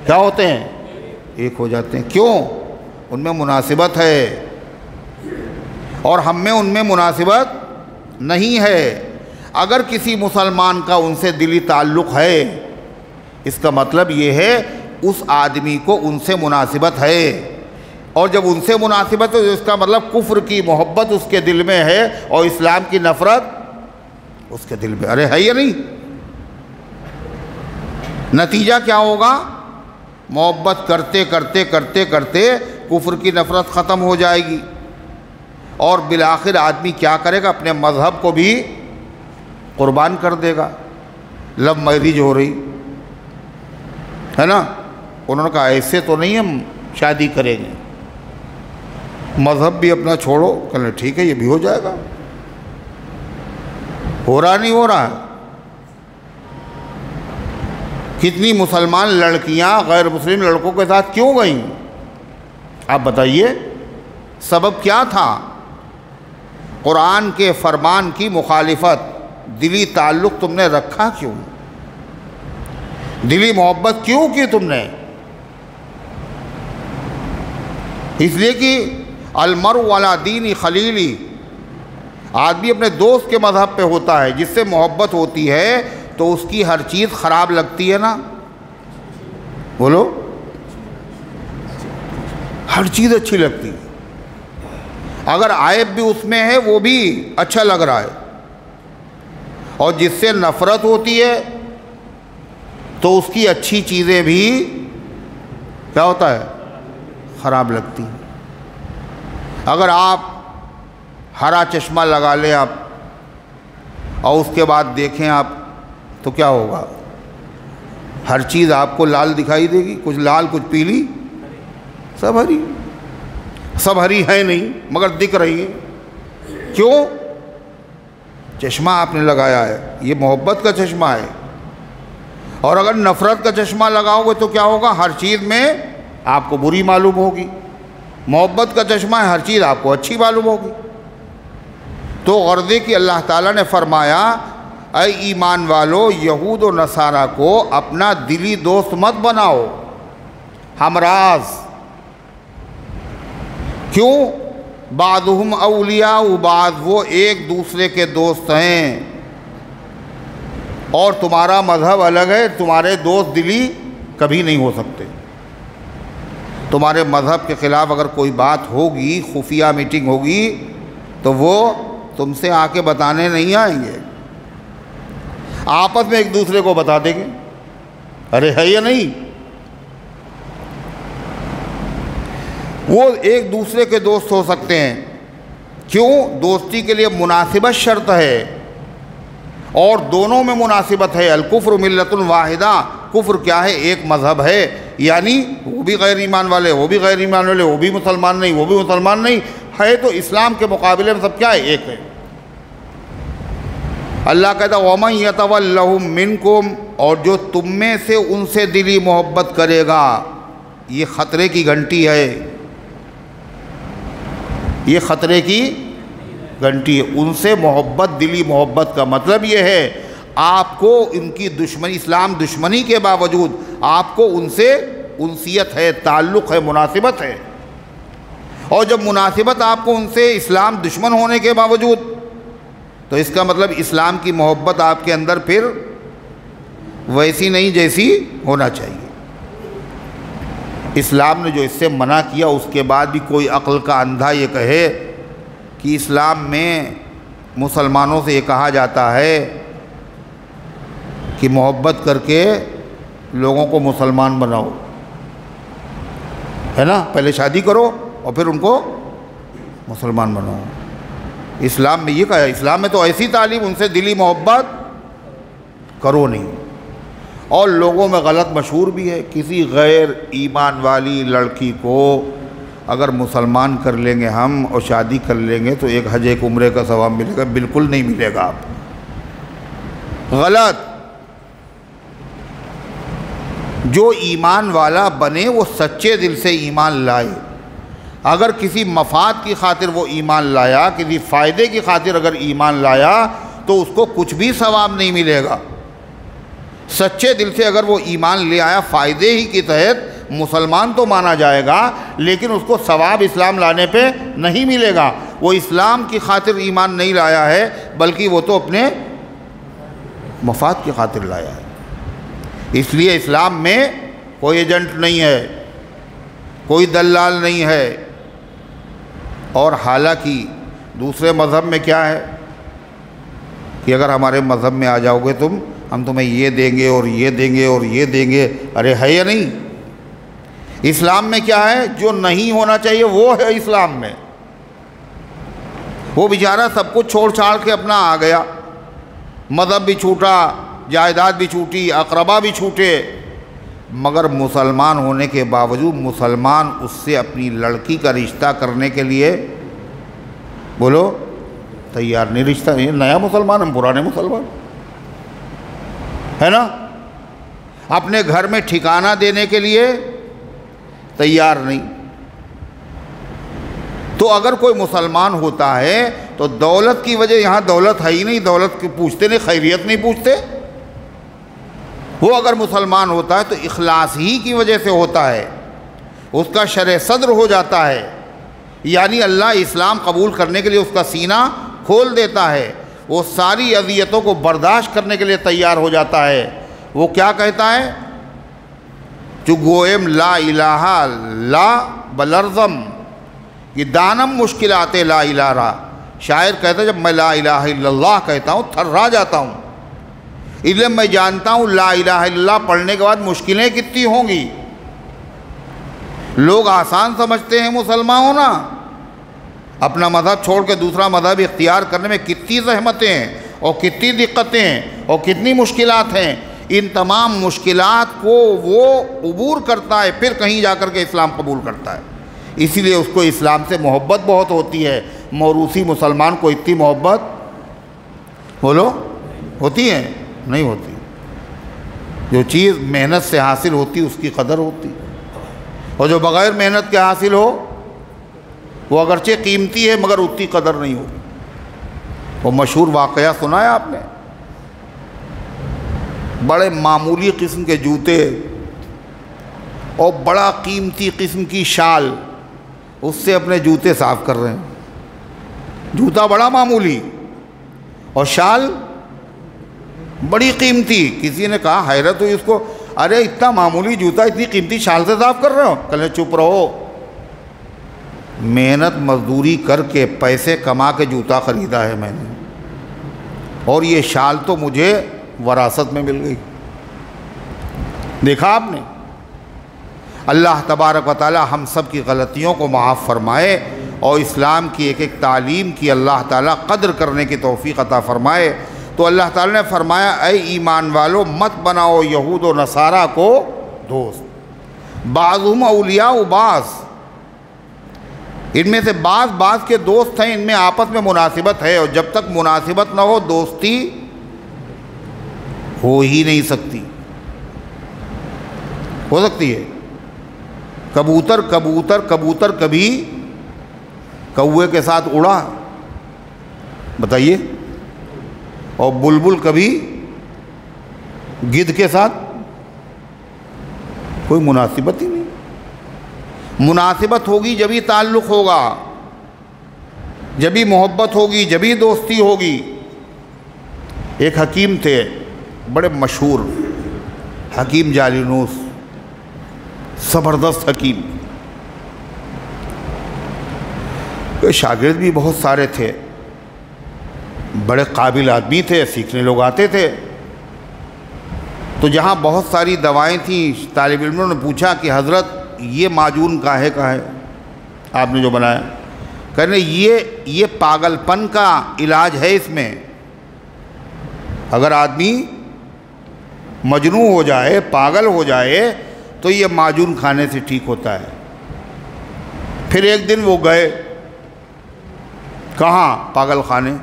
کیا ہوتے ہیں؟ ایک ہو جاتے ہیں۔ کیوں؟ ان میں مناسبت ہے اور ہم میں ان میں مناسبت نہیں ہے۔ اگر کسی مسلمان کا ان سے دلی تعلق ہے، اس کا مطلب یہ ہے اس آدمی کو ان سے مناسبت ہے، اور جب ان سے مناسبت ہے تو اس کا مطلب کفر کی محبت اس کے دل میں ہے اور اسلام کی نفرت اس کے دل میں۔ ارے ہے یا نہیں؟ نتیجہ کیا ہوگا؟ محبت کرتے کرتے کرتے کرتے کفر کی نفرت ختم ہو جائے گی، اور بالآخر آدمی کیا کرے گا؟ اپنے مذہب کو بھی قربان کر دے گا۔ لو میرج ہو رہی ہے نا، انہوں نے کہا ایسے تو نہیں ہم شادی کریں گے، مذہب بھی اپنا چھوڑو۔ کہنے ٹھیک ہے یہ بھی ہو جائے گا۔ ہو رہا نہیں ہو رہا؟ کتنی مسلمان لڑکیاں غیر مسلم لڑکوں کے ساتھ کیوں گئیں؟ آپ بتائیے سبب کیا تھا؟ قرآن کے فرمان کی مخالفت۔ دلی تعلق تم نے رکھا کیوں؟ دلی محبت کیوں کی تم نے؟ اس لیے کہ المرء علی دین خلیلی، آدمی اپنے دوست کے مذہب پہ ہوتا ہے۔ جس سے محبت ہوتی ہے تو اس کی ہر چیز خراب لگتی ہے نا، بولو ہر چیز اچھی لگتی ہے۔ اگر عیب بھی اس میں ہے وہ بھی اچھا لگ رہا ہے، اور جس سے نفرت ہوتی ہے تو اس کی اچھی چیزیں بھی کیا ہوتا ہے؟ خراب لگتی ہیں۔ اگر آپ ہرا چشمہ لگا لیں آپ اور اس کے بعد دیکھیں آپ تو کیا ہوگا؟ ہر چیز آپ کو لال دکھائی دے گی، کچھ لال کچھ پیلی، سب ہری، سب ہری ہے نہیں مگر دکھ رہی ہے۔ کیوں؟ چشمہ آپ نے لگایا ہے، یہ محبت کا چشمہ ہے۔ اور اگر نفرت کا چشمہ لگاؤ گے تو کیا ہوگا؟ ہر چیز میں آپ کو بری معلوم ہوگی۔ محبت کا چشمہ ہے، ہر چیز آپ کو اچھی معلوم ہوگی۔ تو غرضے کہ اللہ تعالیٰ نے فرمایا اے ایمان والو، یہود و نصارہ کو اپنا دلی دوست مت بناؤ، ہمراز۔ کیوں؟ بعضهم اولیاء، بعض وہ ایک دوسرے کے دوست ہیں، اور تمہارا مذہب الگ ہے، تمہارے دوست دلی کبھی نہیں ہو سکتے۔ تمہارے مذہب کے خلاف اگر کوئی بات ہوگی، خفیہ میٹنگ ہوگی، تو وہ تم سے آ کے بتانے نہیں آئیں گے، آپس میں ایک دوسرے کو بتا دیں گے۔ ارے ہے یا نہیں؟ وہ ایک دوسرے کے دوست ہو سکتے ہیں۔ کیوں؟ دوستی کے لیے مناسبت شرط ہے، اور دونوں میں مناسبت ہے۔ الکفر ملت واحدہ، کفر کیا ہے؟ ایک مذہب ہے، یعنی وہ بھی غیر ایمان والے، وہ بھی غیر ایمان والے، وہ بھی مسلمان نہیں، وہ بھی مسلمان نہیں ہے، تو اسلام کے مقابلے میں سب کیا ہے؟ ایک ہے۔ اللہ کہتا وَمَن يَتَوَلَّهُم مِّنكُمْ، اور جو تم میں سے ان سے دلی محبت کرے گا، یہ خطرے کی گھنٹی ہے، یہ خطرے کی گھنٹی ہے۔ ان سے محبت، دلی محبت کا مطلب یہ ہے آپ کو ان کی دشمنی، اسلام دشمنی کے باوجود آپ کو ان سے انسیت ہے، تعلق ہے، مناسبت ہے۔ اور جب مناسبت آپ کو ان سے، اسلام دشمن ہونے کے باوجود، تو اس کا مطلب اسلام کی محبت آپ کے اندر پھر ویسی نہیں جیسی ہونا چاہیے۔ اسلام نے جو اس سے منع کیا، اس کے بعد بھی کوئی عقل کا اندھا یہ کہے کہ اسلام میں مسلمانوں سے یہ کہا جاتا ہے کہ محبت کر کے لوگوں کو مسلمان بناؤ، ہے نا، پہلے شادی کرو اور پھر ان کو مسلمان بناؤ۔ اسلام میں یہ کہا ہے، اسلام میں تو ایسی تعلیم، ان سے دلی محبت کرو نہیں۔ اور لوگوں میں غلط مشہور بھی ہے، کسی غیر ایمان والی لڑکی کو اگر مسلمان کر لیں گے ہم اور شادی کر لیں گے تو ایک حج ایک عمرے کا ثواب ملے گا، بالکل نہیں ملے گا۔ آپ غلط۔ جو ایمان والا بنے وہ سچے دل سے ایمان لائے۔ اگر کسی مفاد کی خاطر وہ ایمان لایا، کسی فائدے کی خاطر اگر ایمان لایا تو اس کو کچھ بھی ثواب نہیں ملے گا۔ سچے دل سے اگر وہ ایمان لے آیا فائدے ہی کے تحت، مسلمان تو مانا جائے گا لیکن اس کو ثواب اسلام لانے پہ نہیں ملے گا۔ وہ اسلام کی خاطر ایمان نہیں لایا ہے بلکہ وہ تو اپنے مفاد کی خاطر لایا ہے۔ اس لیے اسلام میں کوئی ایجنٹ نہیں ہے، کوئی دلال نہیں ہے۔ اور حالانکہ دوسرے مذہب میں کیا ہے کہ اگر ہمارے مذہب میں آ جاؤ گے تم، ہم تمہیں یہ دیں گے اور یہ دیں گے اور یہ دیں گے۔ ارے ہے یا نہیں؟ اسلام میں کیا ہے؟ جو نہیں ہونا چاہیے وہ ہے اسلام میں۔ وہ بیچارہ سب کچھ چھوڑ چھاڑ کے اپنا آ گیا، مذہب بھی چھوٹا، جائیداد بھی چھوٹی، اقربا بھی چھوٹے، مگر مسلمان ہونے کے باوجود مسلمان اس سے اپنی لڑکی کا رشتہ کرنے کے لیے بولو تیار نہیں۔ رشتہ نہیں، نیا مسلمان، ہم پرانے مسلمان، ہے نا، اپنے گھر میں ٹھکانہ دینے کے لیے تیار نہیں۔ تو اگر کوئی مسلمان ہوتا ہے تو دولت کی وجہ، یہاں دولت ہے ہی نہیں، دولت کی پوچھتے نہیں، خیریت نہیں پوچھتے۔ وہ اگر مسلمان ہوتا ہے تو اخلاص ہی کی وجہ سے ہوتا ہے، اس کا شرع صدر ہو جاتا ہے، یعنی اللہ اسلام قبول کرنے کے لیے اس کا سینہ کھول دیتا ہے، وہ ساری اذیتوں کو برداشت کرنے کے لیے تیار ہو جاتا ہے۔ وہ کیا کہتا ہے؟ جو گوئم لا الہ لا بلرزم، یہ دانم مشکلات لا الہ را۔ شاعر کہتا ہے جب میں لا الہ الا اللہ کہتا ہوں تھرا جاتا ہوں، اس لیے میں جانتا ہوں لا الہ الا اللہ پڑھنے کے بعد مشکلیں کتنی ہوں گی۔ لوگ آسان سمجھتے ہیں مسلمان ہونا، اپنا مذہب چھوڑ کے دوسرا مذہب اختیار کرنے میں کتنی زحمتیں ہیں اور کتنی دقتیں ہیں اور کتنی مشکلات ہیں۔ ان تمام مشکلات کو وہ عبور کرتا ہے، پھر کہیں جا کر کے اسلام قبول کرتا ہے۔ اسی لیے اس کو اسلام سے محبت بہت ہوتی ہے۔ موروثی مسلمان کو اتنی محبت بولو ہوتی ہے؟ نہیں ہوتی۔ جو چیز محنت سے حاصل ہوتی اس کی قدر ہوتی، اور جو بغیر محنت کے حاصل ہو وہ اگرچہ قیمتی ہے مگر اتنی قدر نہیں ہوگی۔ وہ مشہور واقعہ سنا ہے آپ نے؟ بڑے معمولی قسم کے جوتے اور بڑا قیمتی قسم کی شال، اس سے اپنے جوتے صاف کر رہے ہیں۔ جوتا بڑا معمولی اور شال بڑی قیمتی۔ کسی نے کہا، حیرت ہوئی اس کو، ارے اتنا معمولی جوتا اتنی قیمتی شال سے صاف کر رہے ہو؟ کہنے چپ رہو، محنت مزدوری کر کے پیسے کما کے جوتا خریدا ہے میں نے، اور یہ شال تو مجھے وراثت میں مل گئی۔ دیکھا آپ نے؟ اللہ تبارک و تعالی ہم سب کی غلطیوں کو معاف فرمائے اور اسلام کی ایک ایک تعلیم کی اللہ تعالی قدر کرنے کی توفیق عطا فرمائے۔ تو اللہ تعالی نے فرمایا، اے ایمان والو مت بناؤ یہود و نصارہ کو دوست، بعضہم اولیاء بعض، ان میں سے بعض کے دوست ہیں، ان میں آپس میں مناسبت ہے، اور جب تک مناسبت نہ ہو دوستی ہو ہی نہیں سکتی. ہو سکتی ہے؟ کبوتر کبوتر کبوتر کبھی کوے کے ساتھ اڑا؟ بتائیے. اور بلبل کبھی گدھ کے ساتھ؟ کوئی مناسبت ہی نہیں. مناسبت ہوگی جبھی تعلق ہوگا، جبھی محبت ہوگی، جبھی دوستی ہوگی. ایک حکیم تھے بڑے مشہور، حکیم جالینوس، زبردست حکیم. شاگرد بھی بہت سارے تھے، بڑے قابل آدمی تھے، سیکھنے لوگ آتے تھے. تو جہاں بہت ساری دوائیں تھیں، طالب علموں نے پوچھا کہ حضرت یہ معجون کاہے کا ہے آپ نے جو بنایا؟ کہنے یہ پاگل پن کا علاج ہے. اس میں اگر آدمی مجنون ہو جائے، پاگل ہو جائے، تو یہ معجون کھانے سے ٹھیک ہوتا ہے. پھر ایک دن وہ گئے کہاں؟ پاگل خانے.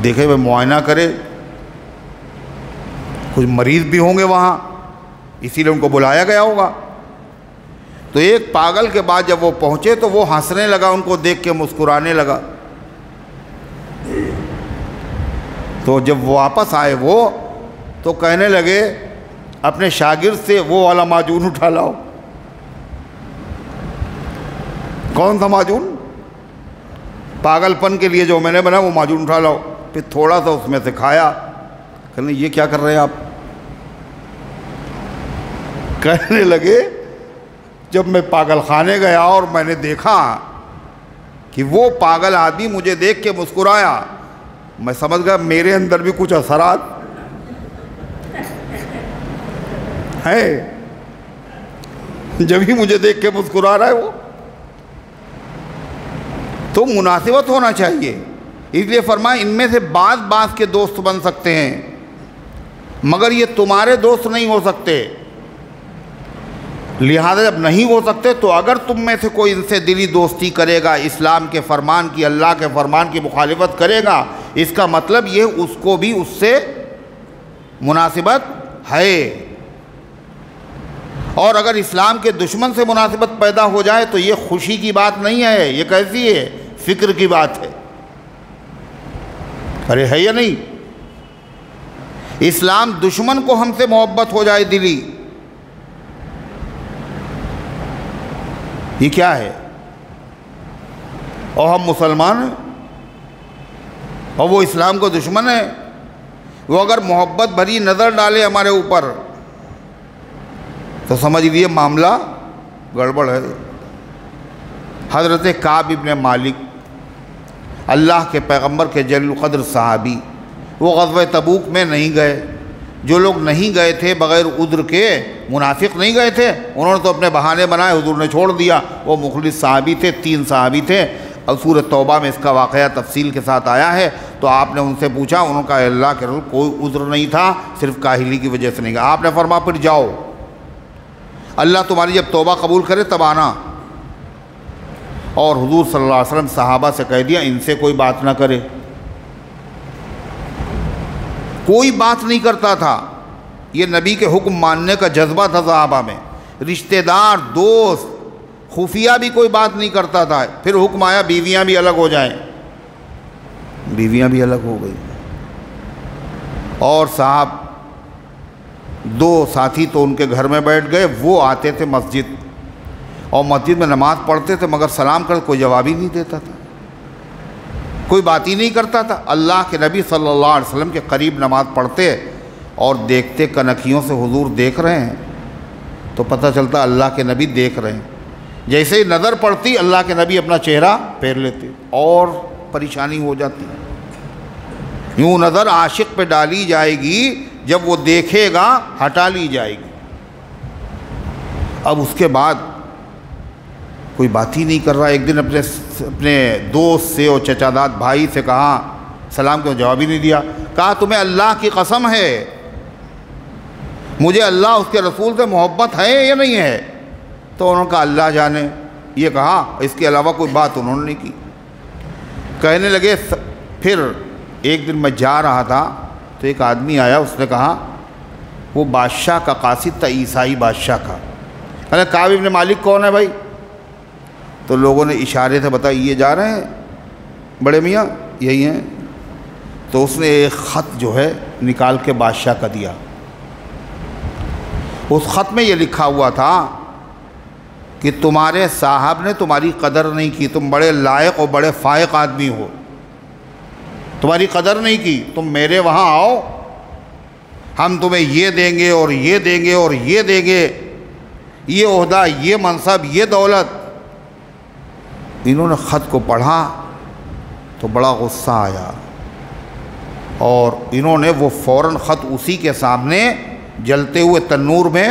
دیکھے وہ معائنہ کرے، کچھ مریض بھی ہوں گے وہاں، اسی لیے ان کو بلایا گیا ہوگا. تو ایک پاگل کے بعد جب وہ پہنچے تو وہ ہنسنے لگا، ان کو دیکھ کے مسکرانے لگا. تو جب وہ واپس آئے وہ تو کہنے لگے اپنے شاگرد سے وہ والا معجون اٹھا لاؤ. کون سا معجون؟ پاگل پن کے لیے جو میں نے بنا وہ معجون اٹھا لاؤ. پھر تھوڑا سا اس میں سے کھایا. کہنے یہ کیا کر رہے ہیں آپ؟ کہنے لگے جب میں پاگل خانے گیا اور میں نے دیکھا کہ وہ پاگل آدمی مجھے دیکھ کے مسکرایا، میں سمجھ گیا میرے اندر بھی کچھ اثرات ہیں، جب ہی مجھے دیکھ کے مسکرا رہا ہے وہ. تو مناسبت ہونا چاہیے. اس لیے فرمایا ان میں سے بعض کے دوست بن سکتے ہیں، مگر یہ تمہارے دوست نہیں ہو سکتے. لہذا جب نہیں ہو سکتے تو اگر تم میں سے کوئی ان سے دلی دوستی کرے گا، اسلام کے فرمان کی، اللہ کے فرمان کی مخالفت کرے گا، اس کا مطلب یہ اس کو بھی اس سے مناسبت ہے. اور اگر اسلام کے دشمن سے مناسبت پیدا ہو جائے تو یہ خوشی کی بات نہیں ہے، یہ کیسی ہے؟ فکر کی بات ہے. ارے ہے یا نہیں؟ اسلام دشمن کو ہم سے محبت ہو جائے دلی، یہ کیا ہے؟ اور ہم مسلمان ہیں اور وہ اسلام کو دشمن ہے. وہ اگر محبت بھری نظر ڈالے ہمارے اوپر تو سمجھ لیے معاملہ گڑبڑ ہے. حضرت کعب ابن مالک، اللہ کے پیغمبر کے جلیل القدر صحابی، وہ غزوہ تبوک میں نہیں گئے. جو لوگ نہیں گئے تھے بغیر عذر کے، منافق نہیں گئے تھے، انہوں نے تو اپنے بہانے بنائے، حضور نے چھوڑ دیا. وہ مخلص صحابی تھے، 3 صحابی تھے، اور سورۃ توبہ میں اس کا واقعہ تفصیل کے ساتھ آیا ہے. تو آپ نے ان سے پوچھا، انہوں نے کہا اللہ کے رسول کوئی عذر نہیں تھا، صرف کاہلی کی وجہ سے نہیں گیا. آپ نے فرمایا پھر جاؤ، اللہ تمہاری جب توبہ قبول کرے تب آنا. اور حضور صلی اللہ علیہ وسلم صحابہ سے کہہ دیا ان سے کوئی بات نہ کرے. کوئی بات نہیں کرتا تھا. یہ نبی کے حکم ماننے کا جذبہ تھا صحابہ میں. رشتہ دار، دوست، خفیہ بھی کوئی بات نہیں کرتا تھا. پھر حکم آیا بیویاں بھی الگ ہو جائیں، بیویاں بھی الگ ہو گئی. اور صاحب 2 ساتھی تو ان کے گھر میں بیٹھ گئے. وہ آتے تھے مسجد اور مسجد میں نماز پڑھتے تھے، مگر سلام کر کوئی جواب ہی نہیں دیتا تھا، کوئی بات ہی نہیں کرتا تھا. اللہ کے نبی صلی اللہ علیہ وسلم کے قریب نماز پڑھتے اور دیکھتے کنکھیوں سے حضور دیکھ رہے ہیں تو پتہ چلتا اللہ کے نبی دیکھ رہے ہیں. جیسے ہی نظر پڑتی اللہ کے نبی اپنا چہرہ پھیر لیتے اور پریشانی ہو جاتی. یوں نظر عاشق پہ ڈالی جائے گی، جب وہ دیکھے گا ہٹا لی جائے گی. اب اس کے بعد کوئی بات ہی نہیں کر رہا. ایک دن اپنے دوست سے اور چچا داد بھائی سے کہا، سلام کو جواب ہی نہیں دیا. کہا تمہیں اللہ کی قسم ہے، مجھے اللہ اس کے رسول سے محبت ہے یا نہیں ہے؟ تو انہوں نے کہا اللہ جانے. یہ کہا، اس کے علاوہ کوئی بات انہوں نے نہیں کی. کہنے لگے پھر ایک دن میں جا رہا تھا تو ایک آدمی آیا، اس نے کہا وہ بادشاہ کا قاصد تھا، عیسائی بادشاہ کا۔ ارے کعب ابن مالک کون ہے بھائی؟ تو لوگوں نے اشارے سے بتایا یہ جا رہے ہیں بڑے میاں، یہی ہیں۔ تو اس نے ایک خط جو ہے نکال کے بادشاہ کا دیا۔ اس خط میں یہ لکھا ہوا تھا کہ تمہارے صاحب نے تمہاری قدر نہیں کی، تم بڑے لائق اور بڑے فائق آدمی ہو، تمہاری قدر نہیں کی، تم میرے وہاں آؤ، ہم تمہیں یہ دیں گے اور یہ دیں گے اور یہ دیں گے، یہ عہدہ، یہ منصب، یہ دولت۔ انہوں نے خط کو پڑھا تو بڑا غصہ آیا، اور انہوں نے وہ فوراً خط اسی کے سامنے جلتے ہوئے تنور میں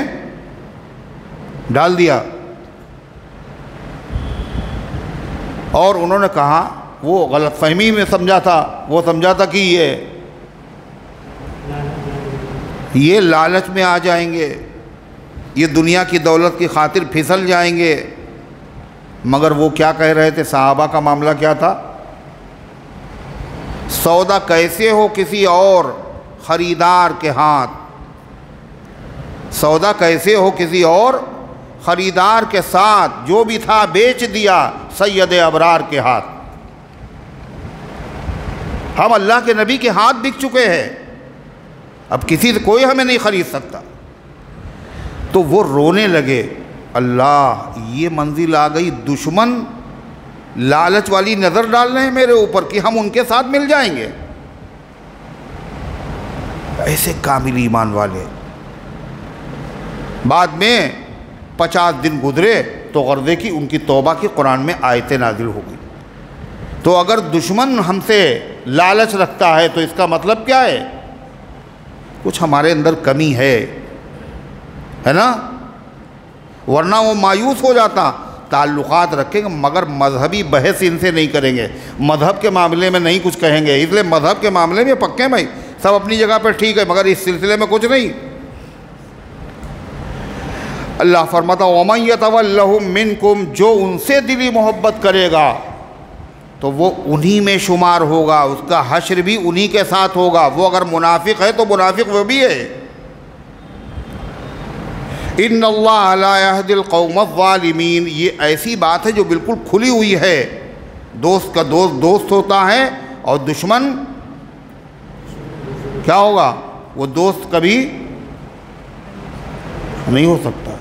ڈال دیا، اور انہوں نے کہا، وہ غلط فہمی میں سمجھا تھا، وہ سمجھا تھا کہ یہ لالچ میں آ جائیں گے، یہ دنیا کی دولت کی خاطر پھسل جائیں گے۔ مگر وہ کیا کہہ رہے تھے؟ صحابہ کا معاملہ کیا تھا؟ سودا کیسے ہو کسی اور خریدار کے ہاتھ، سودا کیسے ہو کسی اور خریدار کے ساتھ، جو بھی تھا بیچ دیا سید ابرار کے ہاتھ۔ ہم اللہ کے نبی کے ہاتھ بک چکے ہیں، اب کسی سے کوئی ہمیں نہیں خرید سکتا۔ تو وہ رونے لگے، اللہ یہ منزل آ گئی، دشمن لالچ والی نظر ڈال رہے ہیں میرے اوپر کہ ہم ان کے ساتھ مل جائیں گے۔ ایسے کامل ایمان والے۔ بعد میں 50 دن گزرے تو غرضے کی ان کی توبہ کی قرآن میں آیتیں نازل ہو گئی۔ تو اگر دشمن ہم سے لالچ رکھتا ہے تو اس کا مطلب کیا ہے؟ کچھ ہمارے اندر کمی ہے نا، ورنہ وہ مایوس ہو جاتا۔ تعلقات رکھیں گے مگر مذہبی بحث ان سے نہیں کریں گے، مذہب کے معاملے میں نہیں کچھ کہیں گے، اس لیے مذہب کے معاملے میں پکے بھائی، سب اپنی جگہ پر ٹھیک ہے، مگر اس سلسلے میں کچھ نہیں۔ اللہ فرماتا وَمَن يَتَوَلَّهُم مِّنكُم، جو ان سے دلی محبت کرے گا تو وہ انہی میں شمار ہوگا، اس کا حشر بھی انہی کے ساتھ ہوگا۔ وہ اگر منافق ہے تو منافق وہ بھی ہے۔ ان اللہ لا یہدی القوم الظالمین، یہ ایسی بات ہے جو بالکل کھلی ہوئی ہے۔ دوست کا دوست دوست ہوتا ہے، اور دشمن کیا ہوگا؟ وہ دوست کبھی نہیں ہو سکتا۔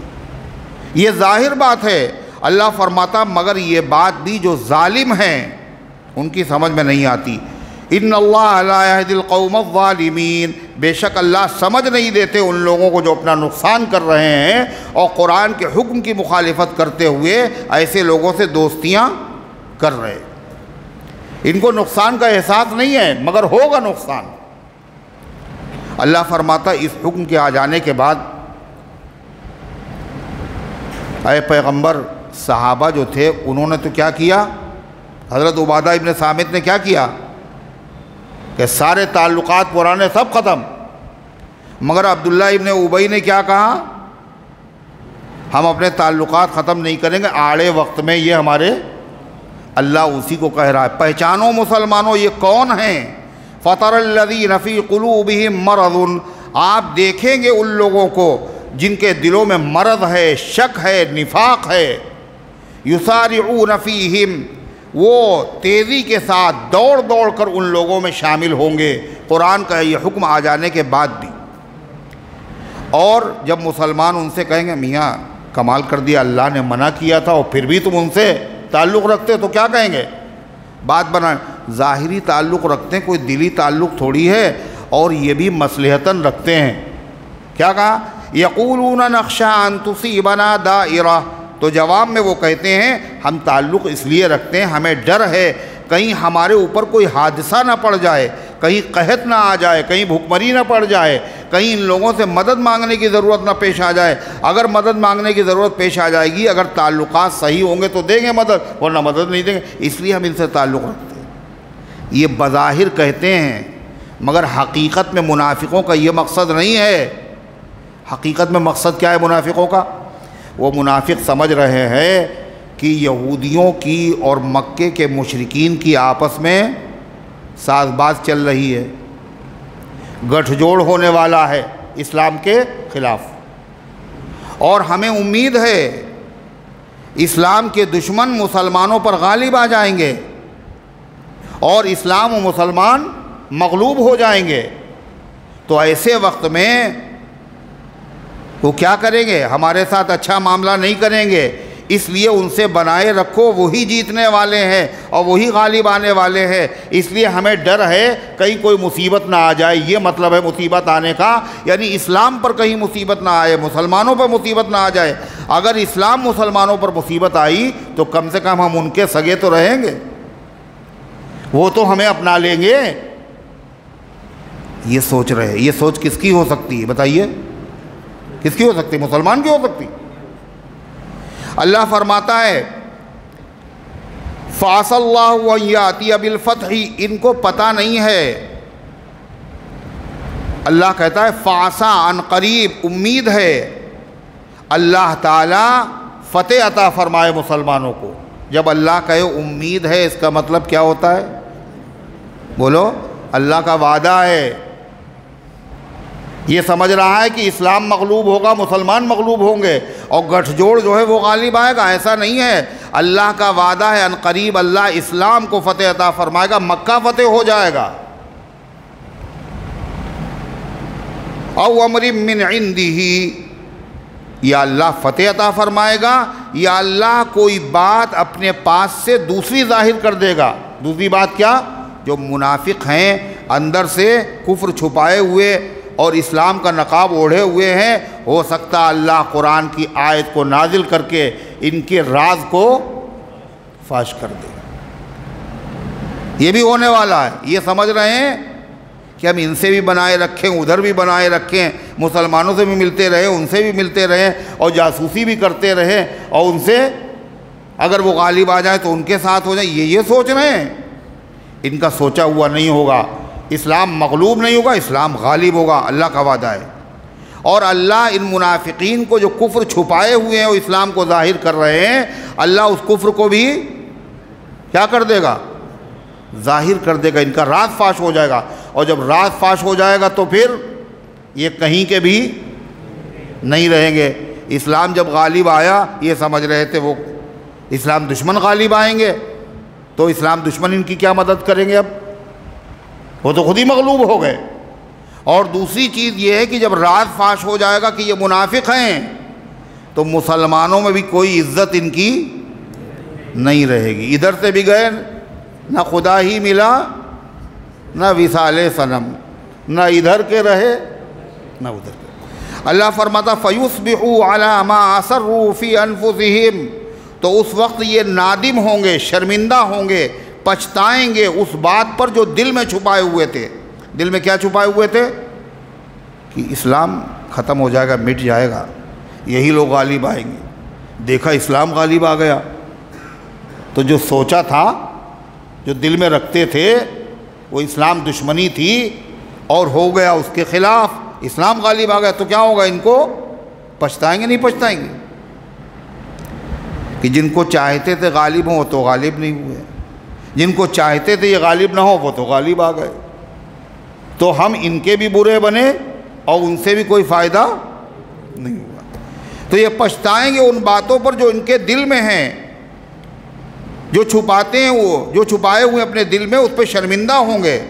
یہ ظاہر بات ہے۔ اللہ فرماتا مگر یہ بات بھی جو ظالم ہیں ان کی سمجھ میں نہیں آتی۔ ان اللہ لا یہدی القوم الظالمین، بے شک اللہ سمجھ نہیں دیتے ان لوگوں کو جو اپنا نقصان کر رہے ہیں اور قرآن کے حکم کی مخالفت کرتے ہوئے ایسے لوگوں سے دوستیاں کر رہے۔ ان کو نقصان کا احساس نہیں ہے مگر ہوگا نقصان۔ اللہ فرماتا اس حکم کے آ جانے کے بعد اے پیغمبر، صحابہ جو تھے انہوں نے تو کیا کیا؟ حضرت عبادہ ابن صامت نے کیا کیا کہ سارے تعلقات پرانے سب ختم۔ مگر عبداللہ ابن ابی نے کیا کہا؟ ہم اپنے تعلقات ختم نہیں کریں گے، آڑے وقت میں یہ ہمارے اللہ اسی کو کہہ رہا ہے، پہچانو مسلمانوں یہ کون ہیں۔ فَتَرَ الَّذِينَ فِي قُلُوبِهِم مَّرَضٌ، آپ دیکھیں گے ان لوگوں کو جن کے دلوں میں مرض ہے، شک ہے، نفاق ہے۔ يُسَارِعُونَ فِيهِمْ، وہ تیزی کے ساتھ دوڑ دوڑ کر ان لوگوں میں شامل ہوں گے قرآن کا یہ حکم آ جانے کے بعد بھی۔ اور جب مسلمان ان سے کہیں گے میاں کمال کر دیا، اللہ نے منع کیا تھا اور پھر بھی تم ان سے تعلق رکھتے ہو، تو کیا کہیں گے؟ بات بنائیں، ظاہری تعلق رکھتے ہیں، کوئی دلی تعلق تھوڑی ہے، اور یہ بھی مصلحتاً رکھتے ہیں۔ کیا کہا؟ یقولون نخشى ان تصیبنا دائرہ، تو جواب میں وہ کہتے ہیں ہم تعلق اس لیے رکھتے ہیں، ہمیں ڈر ہے کہیں ہمارے اوپر کوئی حادثہ نہ پڑ جائے، کہیں قحط نہ آ جائے، کہیں بھوکمری نہ پڑ جائے، کہیں ان لوگوں سے مدد مانگنے کی ضرورت نہ پیش آ جائے۔ اگر مدد مانگنے کی ضرورت پیش آ جائے گی، اگر تعلقات صحیح ہوں گے تو دیں گے مدد، ورنہ مدد نہیں دیں گے، اس لیے ہم ان سے تعلق رکھتے ہیں۔ یہ بظاہر کہتے ہیں مگر حقیقت میں منافقوں کا یہ مقصد نہیں ہے۔ حقیقت میں مقصد کیا ہے منافقوں کا؟ وہ منافق سمجھ رہے ہیں کہ یہودیوں کی اور مکے کے مشرکین کی آپس میں ساز باز چل رہی ہے، گٹھ جوڑ ہونے والا ہے اسلام کے خلاف، اور ہمیں امید ہے اسلام کے دشمن مسلمانوں پر غالب آ جائیں گے اور اسلام و مسلمان مغلوب ہو جائیں گے۔ تو ایسے وقت میں وہ کیا کریں گے؟ ہمارے ساتھ اچھا معاملہ نہیں کریں گے، اس لیے ان سے بنائے رکھو، وہی جیتنے والے ہیں اور وہی غالب آنے والے ہیں۔ اس لیے ہمیں ڈر ہے کہیں کوئی مصیبت نہ آ جائے، یہ مطلب ہے مصیبت آنے کا، یعنی اسلام پر کہیں مصیبت نہ آئے، مسلمانوں پر مصیبت نہ آ جائے۔ اگر اسلام مسلمانوں پر مصیبت آئی تو کم سے کم ہم ان کے سگے تو رہیں گے، وہ تو ہمیں اپنا لیں گے۔ یہ سوچ رہے ہیں، یہ سوچ کس کی ہو سکتی ہے بتائیے؟ کس کی ہو سکتی؟ مسلمان کی ہو سکتی؟ اللہ فرماتا ہے فَعَسَى اللَّهُ أَن يَأْتِيَ بِالْفَتْحِ، ان کو پتہ نہیں ہے۔ اللہ کہتا ہے فَعَسَى، عن قریب، امید ہے اللہ تعالیٰ فتح عطا فرمائے مسلمانوں کو۔ جب اللہ کہے امید ہے، اس کا مطلب کیا ہوتا ہے؟ بولو، اللہ کا وعدہ ہے۔ یہ سمجھ رہا ہے کہ اسلام مغلوب ہوگا، مسلمان مغلوب ہوں گے اور گٹھ جوڑ جو ہے وہ غالب آئے گا، ایسا نہیں ہے۔ اللہ کا وعدہ ہے ان قریب اللہ اسلام کو فتح عطا فرمائے گا، مکہ فتح ہو جائے گا۔ او امر من عنده، یا اللہ فتح عطا فرمائے گا، یا اللہ کوئی بات اپنے پاس سے دوسری ظاہر کر دے گا۔ دوسری بات کیا؟ جو منافق ہیں، اندر سے کفر چھپائے ہوئے اور اسلام کا نقاب اوڑھے ہوئے ہیں، ہو سکتا اللہ قرآن کی آیت کو نازل کر کے ان کے راز کو فاش کر دے۔ یہ بھی ہونے والا ہے۔ یہ سمجھ رہے ہیں کہ ہم ان سے بھی بنائے رکھیں، ادھر بھی بنائے رکھیں، مسلمانوں سے بھی ملتے رہیں، ان سے بھی ملتے رہیں اور جاسوسی بھی کرتے رہیں، اور ان سے اگر وہ غالب آ جائیں تو ان کے ساتھ ہو جائیں۔ یہ سوچ رہے ہیں، ان کا سوچا ہوا نہیں ہوگا۔ اسلام مغلوب نہیں ہوگا، اسلام غالب ہوگا، اللہ کا وعدہ ہے۔ اور اللہ ان منافقین کو جو کفر چھپائے ہوئے ہیں وہ اسلام کو ظاہر کر رہے ہیں، اللہ اس کفر کو بھی کیا کر دے گا؟ ظاہر کر دے گا، ان کا راز فاش ہو جائے گا۔ اور جب راز فاش ہو جائے گا تو پھر یہ کہیں کے بھی نہیں رہیں گے۔ اسلام جب غالب آیا، یہ سمجھ رہے تھے وہ اسلام دشمن غالب آئیں گے، تو اسلام دشمن ان کی کیا مدد کریں گے؟ اب وہ تو خود ہی مغلوب ہو گئے۔ اور دوسری چیز یہ ہے کہ جب راز فاش ہو جائے گا کہ یہ منافق ہیں، تو مسلمانوں میں بھی کوئی عزت ان کی نہیں رہے گی۔ ادھر سے بھی گئے، نہ خدا ہی ملا، نہ وصال صنم، نہ ادھر کے رہے نہ ادھر کے۔ اللہ فرماتا فَيُصْبِحُوا عَلَى مَا أَسَرُّوا فِي أَنفُسِهِمْ، تو اس وقت یہ نادم ہوں گے، شرمندہ ہوں گے، پچھتائیں گے اس بات پر جو دل میں چھپائے ہوئے تھے۔ دل میں کیا چھپائے ہوئے تھے؟ کہ اسلام ختم ہو جائے گا، مٹ جائے گا، یہی لوگ غالب آئیں گے۔ دیکھا اسلام غالب آ گیا، تو جو سوچا تھا، جو دل میں رکھتے تھے، وہ اسلام دشمنی تھی اور ہو گیا اس کے خلاف، اسلام غالب آ گیا، تو کیا ہوگا؟ ان کو پچھتائیں گے نہیں پچھتائیں گے؟ کہ جن کو چاہتے تھے غالب ہوں وہ تو غالب نہیں ہوئے، جن کو چاہتے تھے یہ غالب نہ ہو وہ تو غالب آ گئے۔ تو ہم ان کے بھی برے بنے اور ان سے بھی کوئی فائدہ نہیں ہوا۔ تو یہ پچھتائیں گے ان باتوں پر جو ان کے دل میں ہیں، جو چھپاتے ہیں، وہ جو چھپائے ہوئے اپنے دل میں، اس پہ شرمندہ ہوں گے۔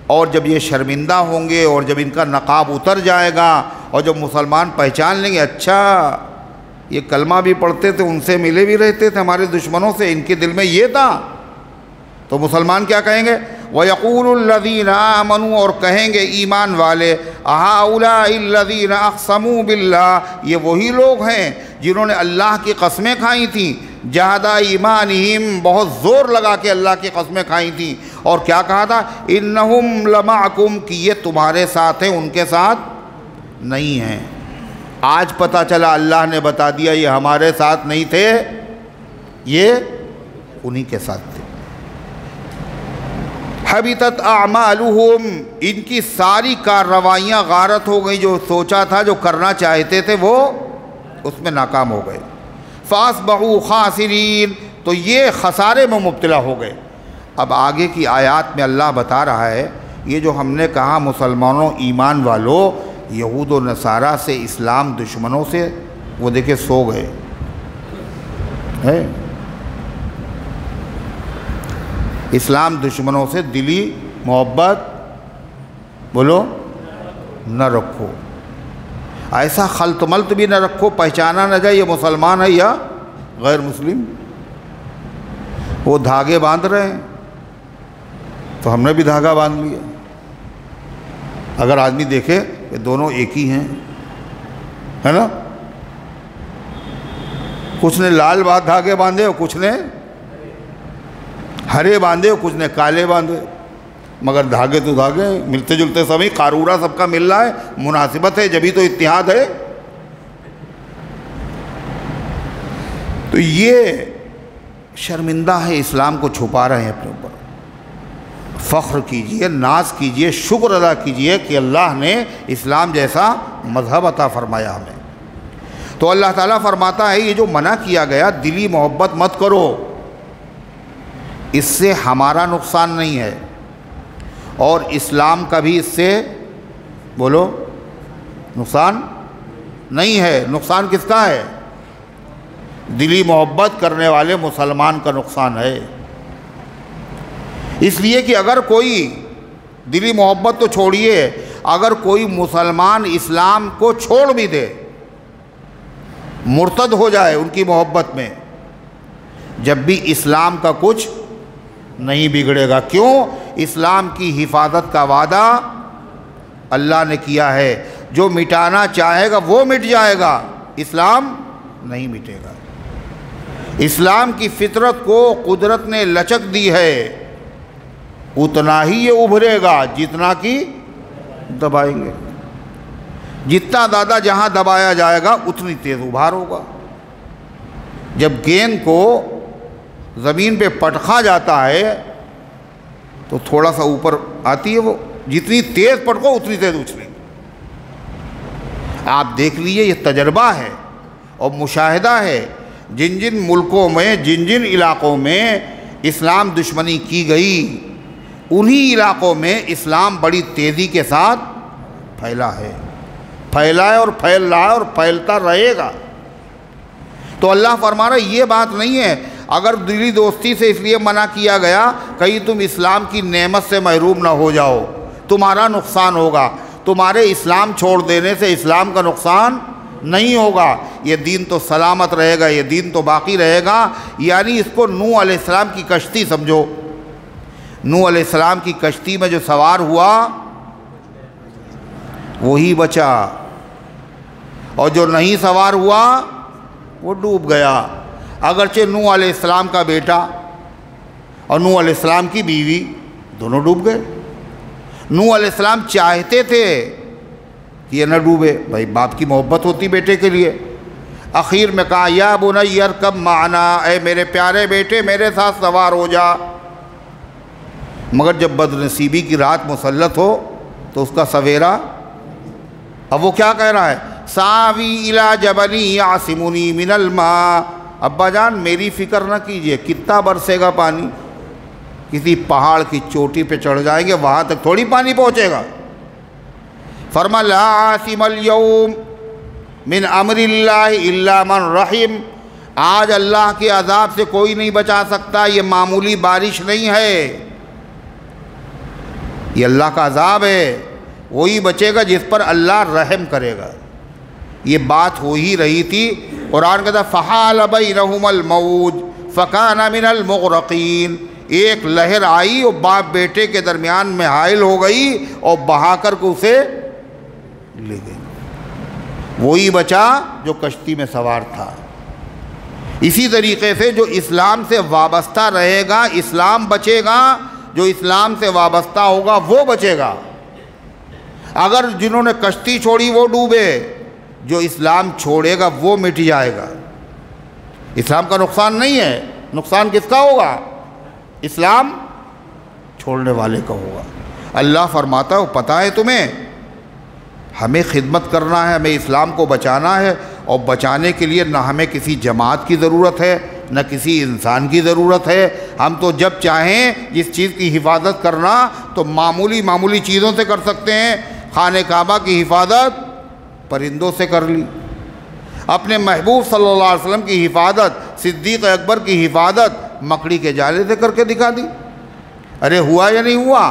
اور جب یہ شرمندہ ہوں گے اور جب ان کا نقاب اتر جائے گا اور جب مسلمان پہچان لیں گے اچھا یہ کلمہ بھی پڑھتے تھے، ان سے ملے بھی رہتے تھے ہمارے دشمنوں سے، ان کے دل میں یہ تھا، تو مسلمان کیا کہیں گے؟ وَيَقُولُ الَّذِينَ آمَنُوا، اور کہیں گے ایمان والے، أَهَؤُلَاءِ الَّذِينَ أَقْسَمُوا بِاللَّهِ، یہ وہی لوگ ہیں جنہوں نے اللہ کی قسمیں کھائی تھیں، جَهْدَ إِيمَانِهِمْ، بہت زور لگا کے اللہ کی قسمیں کھائی تھیں، اور کیا کہا تھا؟ إِنَّهُمْ لَمَعَكُمْ، کہ یہ تمہارے ساتھ ہیں، ان کے ساتھ نہیں ہیں۔ آج پتہ چلا، اللہ نے بتا دیا یہ ہمارے ساتھ نہیں تھے، یہ انہی کے ساتھ تھے۔ حبطت اعمالہم، ان کی ساری کارروائیاں غارت ہو گئی، جو سوچا تھا، جو کرنا چاہتے تھے، وہ اس میں ناکام ہو گئے۔ فاصبحوا خاسرین، تو یہ خسارے میں مبتلا ہو گئے۔ اب آگے کی آیات میں اللہ بتا رہا ہے یہ جو ہم نے کہا مسلمانوں ایمان والوں، یہود و نصارہ سے، اسلام دشمنوں سے، وہ دیکھیں سو گئے ہے۔ اسلام دشمنوں سے دلی محبت بولو نہ رکھو، ایسا خلط ملط بھی نہ رکھو پہچانا نہ جائے یہ مسلمان ہے یا غیر مسلم۔ وہ دھاگے باندھ رہے ہیں تو ہم نے بھی دھاگا باندھ لیا۔ اگر آدمی دیکھے کہ دونوں ایک ہی ہیں، ہے نا، کچھ نے لال دھاگے باندھے اور کچھ نے ہرے باندھے اور کچھ نے کالے باندھے، مگر دھاگے تو دھاگے ہیں، ملتے جلتے سبھی، قارورہ سب کا مل رہا ہے، مناسبت ہے جبھی تو اتحاد ہے۔ تو یہ شرمندہ ہے، اسلام کو چھپا رہے ہیں اپنے اوپر۔ فخر کیجئے، ناز کیجئے، شکر ادا کیجئے کہ اللہ نے اسلام جیسا مذہب عطا فرمایا ہمیں۔ تو اللہ تعالیٰ فرماتا ہے یہ جو منع کیا گیا دلی محبت مت کرو، اس سے ہمارا نقصان نہیں ہے اور اسلام کا بھی اس سے بولو نقصان نہیں ہے۔ نقصان کس کا ہے؟ دلی محبت کرنے والے مسلمان کا نقصان ہے۔ اس لیے کہ اگر کوئی دلی محبت تو چھوڑیے، اگر کوئی مسلمان اسلام کو چھوڑ بھی دے، مرتد ہو جائے ان کی محبت میں، جب بھی اسلام کا کچھ نہیں بگڑے گا۔ کیوں؟ اسلام کی حفاظت کا وعدہ اللہ نے کیا ہے، جو مٹانا چاہے گا وہ مٹ جائے گا، اسلام نہیں مٹے گا۔ اسلام کی فطرت کو قدرت نے لچک دی ہے، اتنا ہی یہ ابھرے گا جتنا کہ دبائیں گے۔ جتنا زیادہ جہاں دبایا جائے گا اتنی تیز ابھار ہوگا۔ جب گیند کو زمین پہ پٹخا جاتا ہے تو تھوڑا سا اوپر آتی ہے، وہ جتنی تیز پٹکو اتنی تیز اچھلے گی۔ آپ دیکھ لیجئے، یہ تجربہ ہے اور مشاہدہ ہے۔ جن جن ملکوں میں، جن جن علاقوں میں اسلام دشمنی کی گئی، انہی علاقوں میں اسلام بڑی تیزی کے ساتھ پھیلا ہے، پھیلا ہے اور پھیل رہا ہے اور پھیلتا رہے گا۔ تو اللہ فرما رہا ہے یہ بات نہیں ہے اگر دلی دوستی سے اس لیے منع کیا گیا کہیں تم اسلام کی نعمت سے محروم نہ ہو جاؤ، تمہارا نقصان ہوگا۔ تمہارے اسلام چھوڑ دینے سے اسلام کا نقصان نہیں ہوگا، یہ دین تو سلامت رہے گا، یہ دین تو باقی رہے گا۔ یعنی اس کو نوح علیہ السلام کی کشتی سمجھو۔ نوح علیہ السلام کی کشتی میں جو سوار ہوا وہی بچا، اور جو نہیں سوار ہوا وہ ڈوب گیا۔ اگرچہ نوح علیہ السلام کا بیٹا اور نوح علیہ السلام کی بیوی دونوں ڈوب گئے۔ نوح علیہ السلام چاہتے تھے کہ یہ نہ ڈوبے، بھائی باپ کی محبت ہوتی بیٹے کے لیے۔ اخیر میں کہا یا بنی ارکب معنا، اے میرے پیارے بیٹے میرے ساتھ سوار ہو جا۔ مگر جب بدنصیبی کی رات مسلط ہو تو اس کا سویرا، اب وہ کیا کہہ رہا ہے؟ ساوی الی جبل یعصمنی من الماء، ابا جان میری فکر نہ کیجئے، کتنا برسے گا پانی، کسی پہاڑ کی چوٹی پہ چڑھ جائیں گے وہاں تک تھوڑی پانی پہنچے گا۔ فرما لا عاصم اليوم من امر اللہ الا من رحم، آج اللہ کے عذاب سے کوئی نہیں بچا سکتا، یہ معمولی بارش نہیں ہے، یہ اللہ کا عذاب ہے، وہی بچے گا جس پر اللہ رحم کرے گا۔ یہ بات ہو ہی رہی تھی، قرآن کہتا فحال بینہم الموج فکان من المغرقین، ایک لہر آئی اور باپ بیٹے کے درمیان میں حائل ہو گئی اور بہا کر کے اسے لے گئی، وہی بچا جو کشتی میں سوار تھا۔ اسی طریقے سے جو اسلام سے وابستہ رہے گا اسلام بچے گا، جو اسلام سے وابستہ ہوگا وہ بچے گا۔ اگر جنہوں نے کشتی چھوڑی وہ ڈوبے، جو اسلام چھوڑے گا وہ مٹ جائے گا۔ اسلام کا نقصان نہیں ہے، نقصان کس کا ہوگا؟ اسلام چھوڑنے والے کا ہوگا۔ اللہ فرماتا ہے وہ پتہ ہے تمہیں، ہمیں خدمت کرنا ہے، ہمیں اسلام کو بچانا ہے، اور بچانے کے لیے نہ ہمیں کسی جماعت کی ضرورت ہے نہ کسی انسان کی ضرورت ہے۔ ہم تو جب چاہیں جس چیز کی حفاظت کرنا تو معمولی چیزوں سے کر سکتے ہیں۔ خانہ کعبہ کی حفاظت پرندوں سے کر لی، اپنے محبوب صلی اللہ علیہ وسلم کی حفاظت، صدیق اکبر کی حفاظت مکڑی کے جالے سے کر کے دکھا دی۔ ارے ہوا یا نہیں ہوا؟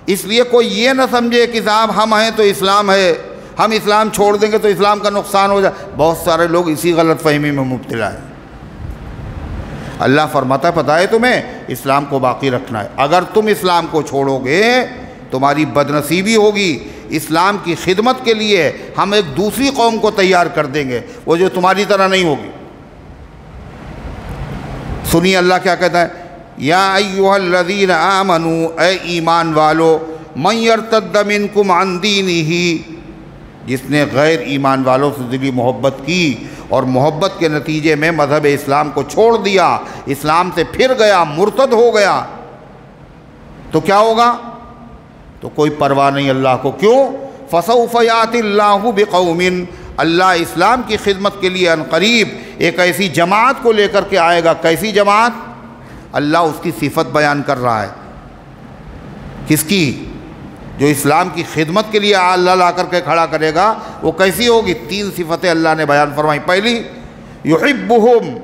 اس لیے کوئی یہ نہ سمجھے کہ صاحب ہم ہیں تو اسلام ہے، ہم اسلام چھوڑ دیں گے تو اسلام کا نقصان ہو جائے۔ بہت سارے لوگ اسی غلط فہمی میں مبتلا ہیں۔ اللہ فرماتا ہے پتہ ہے تمہیں اسلام کو باقی رکھنا ہے، اگر تم اسلام کو چھوڑو گے تمہاری بدنصیبی ہوگی۔ اسلام کی خدمت کے لیے ہم ایک دوسری قوم کو تیار کر دیں گے، وہ جو تمہاری طرح نہیں ہوگی۔ سنیے اللہ کیا کہتا ہے، یا ایھا الذین آمنوا، اے ایمان والو، من یرتد منکم عن دینہ، جس نے غیر ایمان والوں سے دلی محبت کی اور محبت کے نتیجے میں مذہب اسلام کو چھوڑ دیا، اسلام سے پھر گیا، مرتد ہو گیا، تو کیا ہوگا؟ تو کوئی پرواہ نہیں اللہ کو۔ کیوں؟ فسوف یأتی اللہ بقوم، اللہ اسلام کی خدمت کے لیے عنقریب ایک ایسی جماعت کو لے کر کے آئے گا۔ کیسی جماعت؟ اللہ اس کی صفت بیان کر رہا ہے۔ کس کی؟ جو اسلام کی خدمت کے لیے اللہ لا کر کے کھڑا کرے گا، وہ کیسی ہوگی؟ 3 صفتیں اللہ نے بیان فرمائی۔ پہلی، یحبہم،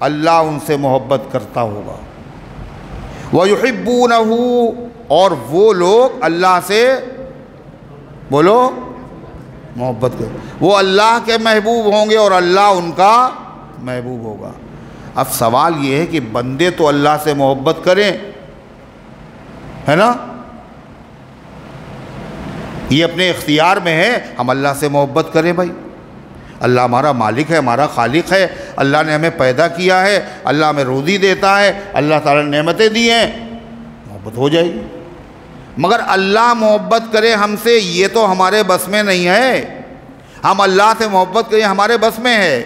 اللہ ان سے محبت کرتا ہوگا، وَيُحِبُّونَهُ، اور وہ لوگ اللہ سے بولو محبت کریں، وہ اللہ کے محبوب ہوں گے اور اللہ ان کا محبوب ہوگا۔ اب سوال یہ ہے کہ بندے تو اللہ سے محبت کریں، ہے نا؟ یہ اپنے اختیار میں ہے، ہم اللہ سے محبت کریں بھائی۔ اللہ ہمارا مالک ہے، ہمارا خالق ہے، اللہ نے ہمیں پیدا کیا ہے، اللہ ہمیں روزی دیتا ہے، اللہ تعالیٰ نے نعمتیں دی ہیں، محبت ہو جائے گی۔ مگر اللہ محبت کرے ہم سے، یہ تو ہمارے بس میں نہیں ہے۔ ہم اللہ سے محبت کریں ہمارے بس میں ہے،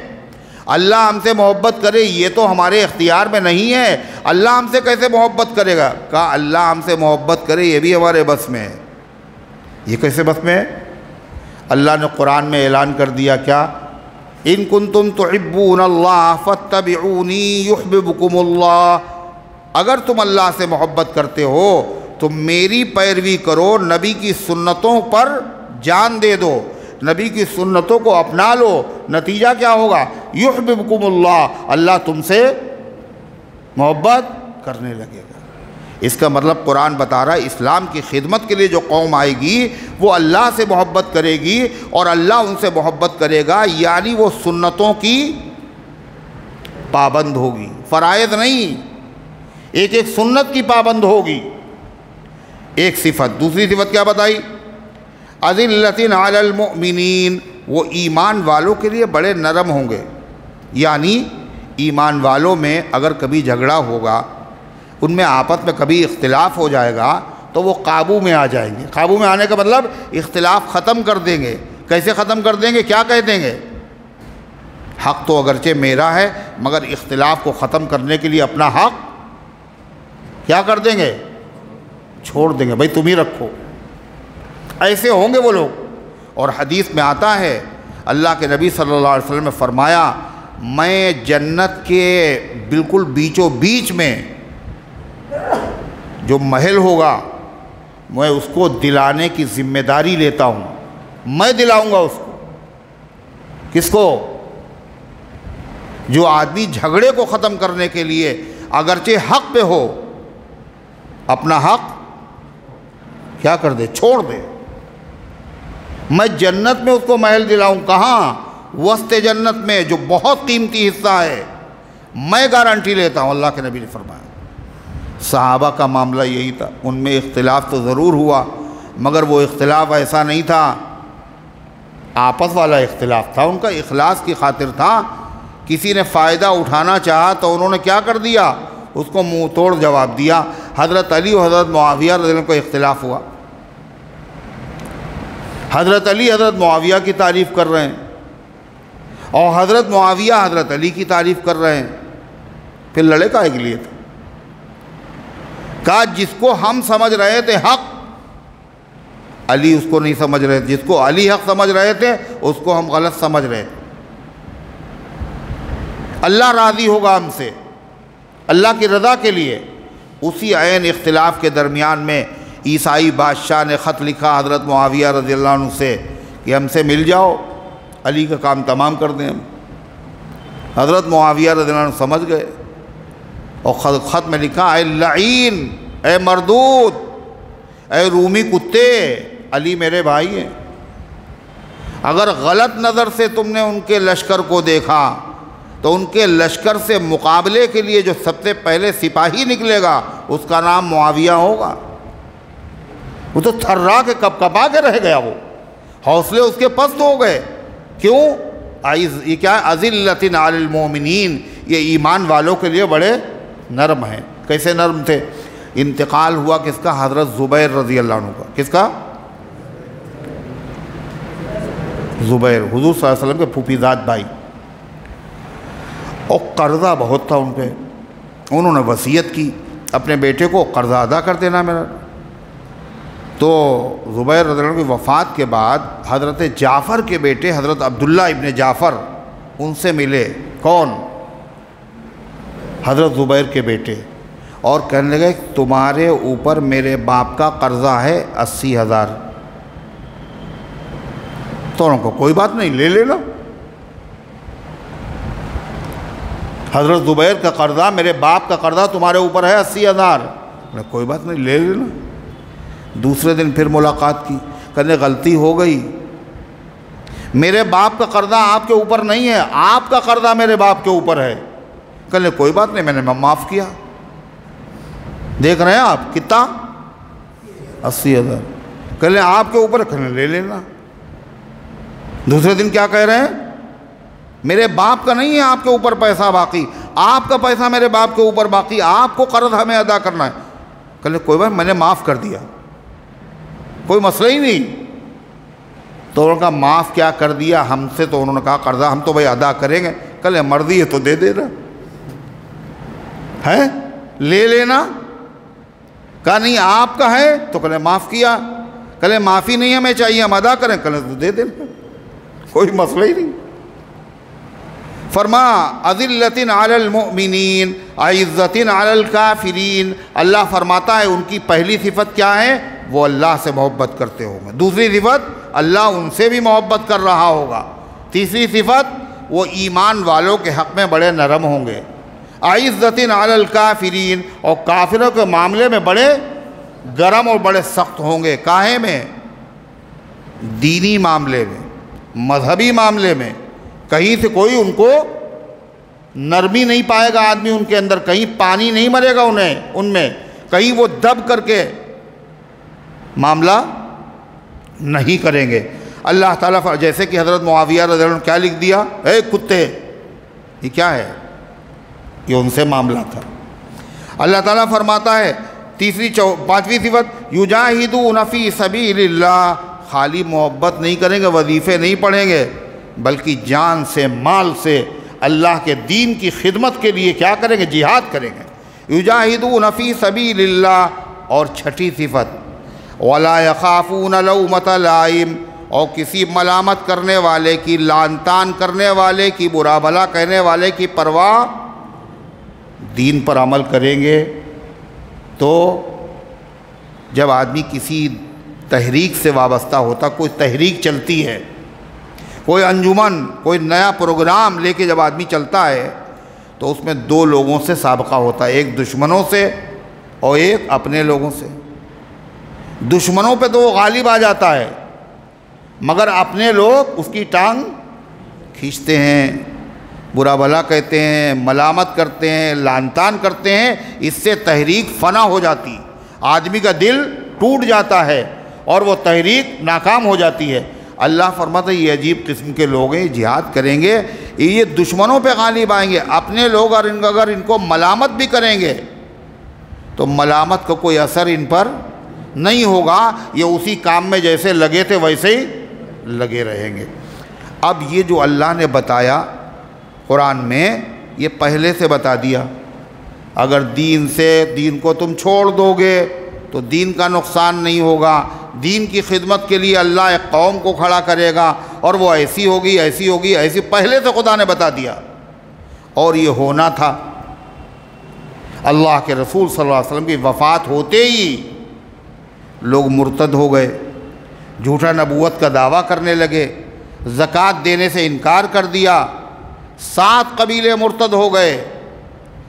اللہ ہم سے محبت کرے یہ تو ہمارے اختیار میں نہیں ہے۔ اللہ ہم سے کیسے محبت کرے گا؟ کہا اللہ ہم سے محبت کرے یہ بھی ہمارے بس میں ہے۔ یہ کیسے بس میں ہے؟ اللہ نے قرآن میں اعلان کر دیا کیا؟ ان کنتم تحبون اللہ فاتبعونی یحببکم اللہ، اگر تم اللہ سے محبت کرتے ہو تو میری پیروی کرو، نبی کی سنتوں پر جان دے دو، نبی کی سنتوں کو اپنا لو، نتیجہ کیا ہوگا؟ یحببکم اللہ، اللہ تم سے محبت کرنے لگے گا۔ اس کا مطلب قرآن بتا رہا ہے اسلام کی خدمت کے لیے جو قوم آئے گی وہ اللہ سے محبت کرے گی اور اللہ ان سے محبت کرے گا، یعنی وہ سنتوں کی پابند ہوگی، فرائض نہیں، ایک ایک سنت کی پابند ہوگی۔ ایک صفت۔ دوسری صفت کیا بتائی؟ اذلۃ علی المؤمنین، وہ ایمان والوں کے لیے بڑے نرم ہوں گے، یعنی ایمان والوں میں اگر کبھی جھگڑا ہوگا، ان میں آپس میں کبھی اختلاف ہو جائے گا تو وہ قابو میں آ جائیں گے۔ قابو میں آنے کا مطلب اختلاف ختم کر دیں گے۔ کیسے ختم کر دیں گے؟ کیا کہہ دیں گے؟ حق تو اگرچہ میرا ہے مگر اختلاف کو ختم کرنے کے لیے اپنا حق کیا کر دیں گے؟ چھوڑ دیں گے، بھائی تم ہی رکھو۔ ایسے ہوں گے وہ لوگ۔ اور حدیث میں آتا ہے اللہ کے نبی صلی اللہ علیہ وسلم نے فرمایا میں جنت کے بالکل بیچوں بیچ میں جو محل ہوگا میں اس کو دلانے کی ذمہ داری لیتا ہوں، میں دلاؤں گا اس کو۔ کس کو؟ جو آدمی جھگڑے کو ختم کرنے کے لیے اگرچہ حق پہ ہو اپنا حق کیا کر دے؟ چھوڑ دے۔ میں جنت میں اس کو محل دلاؤں۔ کہاں؟ وسط جنت میں، جو بہت قیمتی حصہ ہے، میں گارنٹی لیتا ہوں، اللہ کے نبی نے فرمایا۔ صحابہ کا معاملہ یہی تھا، ان میں اختلاف تو ضرور ہوا مگر وہ اختلاف ایسا نہیں تھا، آپس والا اختلاف تھا، ان کا اخلاص کی خاطر تھا۔ کسی نے فائدہ اٹھانا چاہا تو انہوں نے کیا کر دیا؟ اس کو منہ توڑ جواب دیا۔ حضرت علی و حضرت معاویہ رضی اللہ عنہ کو اختلاف ہوا، حضرت علی حضرت معاویہ کی تعریف کر رہے ہیں اور حضرت معاویہ حضرت علی کی تعریف کر رہے ہیں، پھر لڑے کائے کے لیے تھے؟ کہا جس کو ہم سمجھ رہے تھے حق، علی اس کو نہیں سمجھ رہے تھے، جس کو علی حق سمجھ رہے تھے اس کو ہم غلط سمجھ رہے تھے۔ اللہ راضی ہوگا ہم سے، اللہ کی رضا کے لیے۔ اسی عین اختلاف کے درمیان میں عیسائی بادشاہ نے خط لکھا حضرت معاویہ رضی اللہ عنہ سے کہ ہم سے مل جاؤ، علی کا کام تمام کر دیں ہم۔ حضرت معاویہ رضی اللہ عنہ سمجھ گئے اور خط میں لکھا، اے لعین، اے مردود، اے رومی کتے، علی میرے بھائی ہیں، اگر غلط نظر سے تم نے ان کے لشکر کو دیکھا تو ان کے لشکر سے مقابلے کے لیے جو سب سے پہلے سپاہی نکلے گا اس کا نام معاویہ ہوگا۔ وہ تو تھرا کے کپا کے رہ گیا، وہ حوصلے اس کے پست ہو گئے۔ کیوں؟ یہ کیا ہے؟ اذلۃ علی المؤمنین، یہ ایمان والوں کے لیے بڑے نرم ہیں۔ کیسے نرم تھے؟ انتقال ہوا کس کا؟ حضرت زبیر رضی اللہ عنہ کا۔ کس کا؟ زبیر، حضور صلی اللہ علیہ وسلم کے پھوپھی زاد بھائی، اور قرضہ بہت تھا ان پہ۔ انہوں نے وصیت کی اپنے بیٹے کو قرضہ ادا کر دینا میرا۔ تو زبیر رضی اللہ عنہ کی وفات کے بعد حضرت جعفر کے بیٹے حضرت عبداللہ ابن جعفر ان سے ملے۔ کون؟ حضرت زبیر کے بیٹے، اور کہنے لگے تمہارے اوپر میرے باپ کا قرضہ ہے 80,000۔ تو ان کو کوئی بات نہیں، لے لینا، حضرت زبیر کا قرضہ، میرے باپ کا قرضہ تمہارے اوپر ہے 80,000۔ کوئی بات نہیں، لے لینا۔ دوسرے دن پھر ملاقات کی، کہنے غلطی ہو گئی، میرے باپ کا قرضہ آپ کے اوپر نہیں ہے، آپ کا قرضہ میرے باپ کے اوپر ہے۔ کہنے کوئی بات نہیں، میں نے معاف کیا۔ دیکھ رہے ہیں آپ کتنا؟ 80,000۔ کہنے آپ کے اوپر، کہنے لے لینا۔ دوسرے دن کیا کہہ رہے ہیں؟ میرے باپ کا نہیں ہے آپ کے اوپر پیسہ باقی، آپ کا پیسہ میرے باپ کے اوپر باقی، آپ کو قرض ہمیں ادا کرنا ہے۔ کہنے کوئی بات، میں نے معاف کر دیا، کوئی مسئلہ ہی نہیں۔ تو انہوں نے کہا معاف کیا کر دیا ہم سے؟ تو انہوں نے کہا قرضہ ہم تو بھائی ادا کریں گے۔ کہنے مرضی ہے تو دے دینا ہے، لے لینا۔ کہا نہیں آپ کا ہے، تو کہنے معاف کیا۔ کہنے معافی نہیں ہمیں چاہیے، ہم ادا کریں۔ کہنے تو دے دینا، کوئی مسئلہ ہی نہیں۔ فرما اذلۃ علی المؤمنین عزۃ علی الکافرین، اللہ فرماتا ہے ان کی پہلی صفت کیا ہے؟ وہ اللہ سے محبت کرتے ہوں گے۔ دوسری صفت، اللہ ان سے بھی محبت کر رہا ہوگا۔ تیسری صفت، وہ ایمان والوں کے حق میں بڑے نرم ہوں گے۔ عزۃ علی الکافرین، اور کافروں کے معاملے میں بڑے گرم اور بڑے سخت ہوں گے۔ کاہے میں؟ دینی معاملے میں، مذہبی معاملے میں، کہیں سے کوئی ان کو نرمی نہیں پائے گا آدمی ان کے اندر، کہیں پانی نہیں مرے گا ان میں، کہیں وہ دب کر کے معاملہ نہیں کریں گے۔ اللہ تعالیٰ جیسے کہ حضرت معاویہ رضی اللہ عنہ کیا لکھ دیا؟ اے کتے، یہ کیا ہے؟ یہ ان سے معاملہ تھا۔ اللہ تعالیٰ فرماتا ہے پانچویں صفت، یجاہدون فی سبیل اللہ، خالی محبت نہیں کریں گے، وظیفے نہیں پڑھیں گے، بلکہ جان سے، مال سے اللہ کے دین کی خدمت کے لیے کیا کریں گے؟ جہاد کریں گے۔ یجاہدون فی سبیل اللہ۔ اور چھٹی صفت، ولا یخافون لومۃ لائم، اور کسی ملامت کرنے والے کی، لعن طعن کرنے والے کی، برا بھلا کہنے والے کی پرواہ، دین پر عمل کریں گے۔ تو جب آدمی کسی تحریک سے وابستہ ہوتا، کوئی تحریک چلتی ہے، کوئی انجمن، کوئی نیا پروگرام لے کے جب آدمی چلتا ہے تو اس میں دو لوگوں سے سابقہ ہوتا ہے، ایک دشمنوں سے اور ایک اپنے لوگوں سے۔ دشمنوں پہ تو وہ غالب آ جاتا ہے، مگر اپنے لوگ اس کی ٹانگ کھینچتے ہیں، برا بھلا کہتے ہیں، ملامت کرتے ہیں، لعن طعن کرتے ہیں۔ اس سے تحریک فنا ہو جاتی، آدمی کا دل ٹوٹ جاتا ہے اور وہ تحریک ناکام ہو جاتی ہے۔ اللہ فرماتا ہے یہ عجیب قسم کے لوگ ہیں، جہاد کریں گے، یہ دشمنوں پہ غالب آئیں گے، اپنے لوگ اگر ان کو ملامت بھی کریں گے تو ملامت کا کوئی اثر ان پر نہیں ہوگا، یہ اسی کام میں جیسے لگے تھے ویسے ہی لگے رہیں گے۔ اب یہ جو اللہ نے بتایا قرآن میں، یہ پہلے سے بتا دیا، اگر دین کو تم چھوڑ دو گے تو دین کا نقصان نہیں ہوگا، دین کی خدمت کے لیے اللہ ایک قوم کو کھڑا کرے گا اور وہ ایسی ہوگی، ایسی ہوگی، ایسی، پہلے سے خدا نے بتا دیا۔ اور یہ ہونا تھا۔ اللہ کے رسول صلی اللہ علیہ وسلم کی وفات ہوتے ہی لوگ مرتد ہو گئے، جھوٹا نبوت کا دعویٰ کرنے لگے، زکوٰۃ دینے سے انکار کر دیا، 7 قبیلے مرتد ہو گئے۔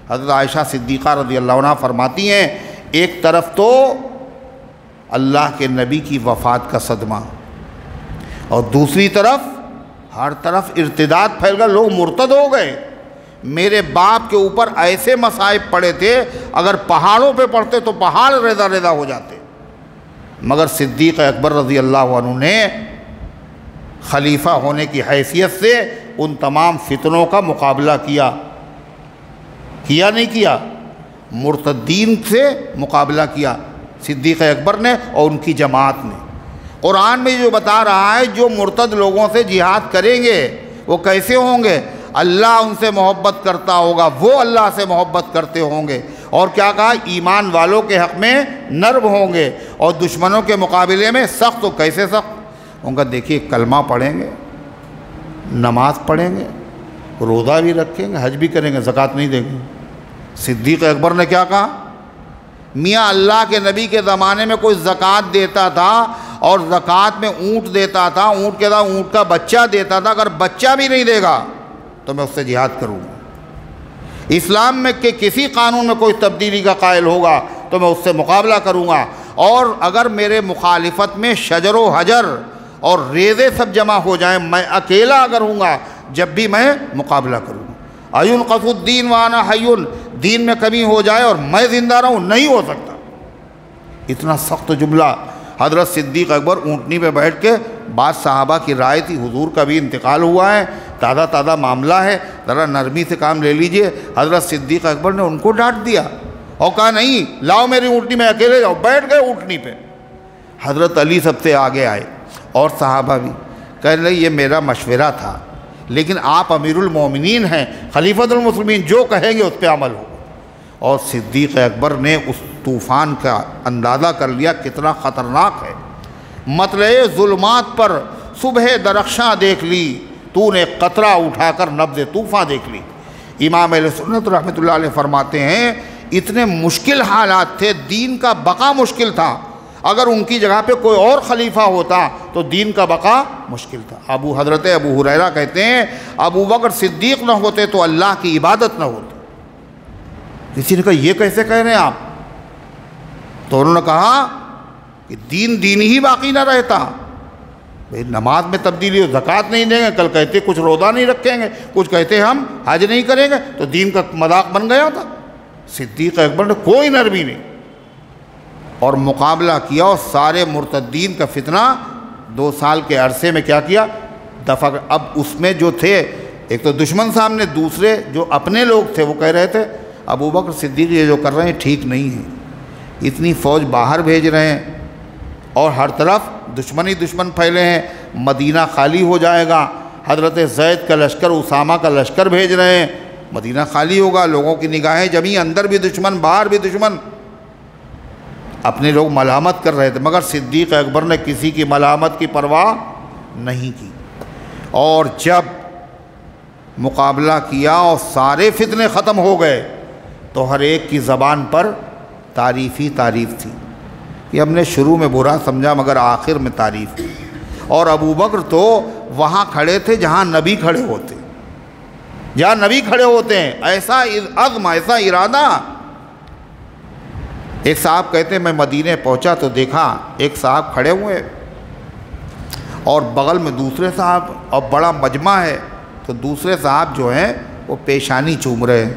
حضرت عائشہ صدیقہ رضی اللہ عنہ فرماتی ہیں ایک طرف تو اللہ کے نبی کی وفات کا صدمہ، اور دوسری طرف ہر طرف ارتداد پھیل گیا، لوگ مرتد ہو گئے۔ میرے باپ کے اوپر ایسے مصائب پڑے تھے، اگر پہاڑوں پہ پڑتے تو پہاڑ ریزہ ریزہ ہو جاتے، مگر صدیق اکبر رضی اللہ عنہ نے خلیفہ ہونے کی حیثیت سے ان تمام فتنوں کا مقابلہ کیا نہیں کیا؟ مرتدین سے مقابلہ کیا صدیق اکبر نے اور ان کی جماعت نے۔ قرآن میں جو بتا رہا ہے جو مرتد لوگوں سے جہاد کریں گے وہ کیسے ہوں گے؟ اللہ ان سے محبت کرتا ہوگا، وہ اللہ سے محبت کرتے ہوں گے، اور کیا کہا؟ ایمان والوں کے حق میں نرم ہوں گے، اور دشمنوں کے مقابلے میں سخت۔ تو کیسے سخت؟ ان کا دیکھیے کلمہ پڑھیں گے، نماز پڑھیں گے، روزہ بھی رکھیں گے، حج بھی کریں گے، زکوٰۃ نہیں دیں گے۔ صدیق اکبر نے کیا کہا؟ میاں اللہ کے نبی کے زمانے میں کوئی زکوٰۃ دیتا تھا اور زکوٰۃ میں اونٹ دیتا تھا، اونٹ کے ساتھ اونٹ کا بچہ دیتا تھا، اگر بچہ بھی نہیں دے گا تو میں اس سے جہاد کروں گا۔ اسلام میں کہ کسی قانون میں کوئی تبدیلی کا قائل ہوگا تو میں اس سے مقابلہ کروں گا، اور اگر میرے مخالفت میں شجر و حجر اور ریزے سب جمع ہو جائیں، میں اکیلا اگر ہوں گا جب بھی میں مقابلہ کروں گا۔ اَيُنْقَصُ الدِّينُ وَأَنَا حَيٌّ، دین میں کمی ہو جائے اور میں زندہ رہوں، نہیں ہو سکتا۔ اتنا سخت جملہ۔ حضرت صدیق اکبر اونٹنی پہ بیٹھ کے، بعض صحابہ کی رائے تھی حضور کا بھی انتقال ہوا ہے، تازہ معاملہ ہے، ذرا نرمی سے کام لے لیجئے۔ حضرت صدیق اکبر نے ان کو ڈانٹ دیا اور کہا نہیں لاؤ میری اونٹنی میں اکیلے جاؤ، بیٹھ گئے اونٹنی پہ۔ حضرت علی سب سے آگے آئے اور صحابہ بھی، کہنے لگے یہ میرا مشورہ تھا، لیکن آپ امیر المومنین ہیں، خلیفۃ المسلمین، جو کہیں گے اس پہ عمل ہو۔ اور صدیق اکبر نے اس طوفان کا اندازہ کر لیا کتنا خطرناک ہے۔ مطلع ظلمات پر صبح درخشاں دیکھ لی، تو نے قطرہ اٹھا کر نبض طوفان دیکھ لی۔ امام اہل سنت رحمۃ اللہ علیہ فرماتے ہیں اتنے مشکل حالات تھے، دین کا بقا مشکل تھا، اگر ان کی جگہ پہ کوئی اور خلیفہ ہوتا تو دین کا بقا مشکل تھا۔ حضرت ابو ہریرہ کہتے ہیں ابو بکر صدیق نہ ہوتے تو اللہ کی عبادت نہ ہوتی۔ کسی نے کہا یہ کیسے کہہ رہے ہیں آپ؟ تو انہوں نے کہا کہ دین ہی باقی نہ رہتا۔ بھئی نماز میں تبدیلی ہو، زکوٰۃ نہیں دیں گے، کل کہتے کچھ روزہ نہیں رکھیں گے، کچھ کہتے ہم حج نہیں کریں گے، تو دین کا مذاق بن گیا تھا۔ صدیق اکبر نے کوئی نرمی نہیں اور مقابلہ کیا، اور سارے مرتدین کا فتنہ 2 سال کے عرصے میں کیا کیا؟ دفع۔ اب اس میں جو تھے ایک تو دشمن سامنے، دوسرے جو اپنے لوگ تھے وہ کہہ رہے تھے ابو بکر صدیق یہ جو کر رہے ہیں ٹھیک نہیں ہے، اتنی فوج باہر بھیج رہے ہیں اور ہر طرف دشمن پھیلے ہیں، مدینہ خالی ہو جائے گا، حضرت زید کا لشکر، اسامہ کا لشکر بھیج رہے ہیں، مدینہ خالی ہوگا، لوگوں کی نگاہیں جمی، اندر بھی دشمن باہر بھی دشمن۔ اپنے لوگ ملامت کر رہے تھے، مگر صدیق اکبر نے کسی کی ملامت کی پرواہ نہیں کی، اور جب مقابلہ کیا اور سارے فتنے ختم ہو گئے تو ہر ایک کی زبان پر تعریف ہی تعریف تھی۔ یہ ہم نے شروع میں برا سمجھا مگر آخر میں تعریف تھی۔ اور ابو بکر تو وہاں کھڑے تھے جہاں نبی کھڑے ہوتے، جہاں نبی کھڑے ہوتے ہیں، ایسا عزم، ایسا ارادہ۔ ایک صاحب کہتے ہیں میں مدینے پہنچا تو دیکھا ایک صاحب کھڑے ہوئے اور بغل میں دوسرے صاحب، اور بڑا مجمع ہے، تو دوسرے صاحب جو ہیں وہ پیشانی چوم رہے ہیں،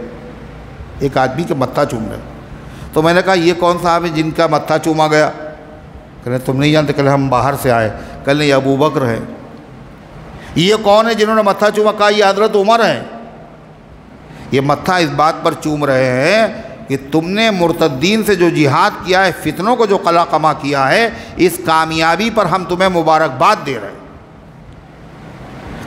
ایک آدمی کے متھا چوم رہے ہیں۔ تو میں نے کہا یہ کون صاحب ہے جن کا متھا چوما گیا؟ کہنے تم نہیں جانتے؟ کہنے ہم باہر سے آئے۔ کہنے یہ ابو بکر ہیں۔ یہ کون ہے جنہوں نے متھا چوما؟ کہا یہ حضرت عمر ہیں۔ یہ متھا اس بات پر چوم رہے ہیں کہ تم نے مرتدین سے جو جہاد کیا ہے، فتنوں کو جو قلع قمع کیا ہے، اس کامیابی پر ہم تمہیں مبارکباد دے رہے ہیں۔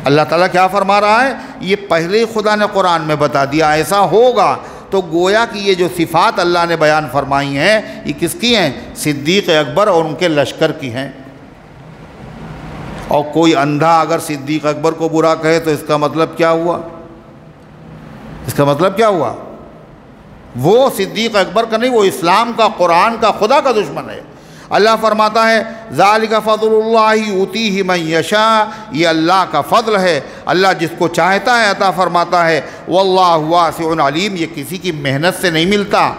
اللہ تعالیٰ کیا فرما رہا ہے؟ یہ پہلے ہی خدا نے قرآن میں بتا دیا ایسا ہوگا، تو گویا کہ یہ جو صفات اللہ نے بیان فرمائی ہیں یہ کس کی ہیں؟ صدیق اکبر اور ان کے لشکر کی ہیں۔ اور کوئی اندھا اگر صدیق اکبر کو برا کہے تو اس کا مطلب کیا ہوا؟ اس کا مطلب کیا ہوا؟ وہ صدیق اکبر کا نہیں، وہ اسلام کا، قرآن کا، خدا کا دشمن ہے۔ اللہ فرماتا ہے ذالک فضل اللہ یؤتیہ من یشاء، یہ اللہ کا فضل ہے، اللہ جس کو چاہتا ہے عطا فرماتا ہے۔ واللہ واسع علیم، یہ کسی کی محنت سے نہیں ملتا،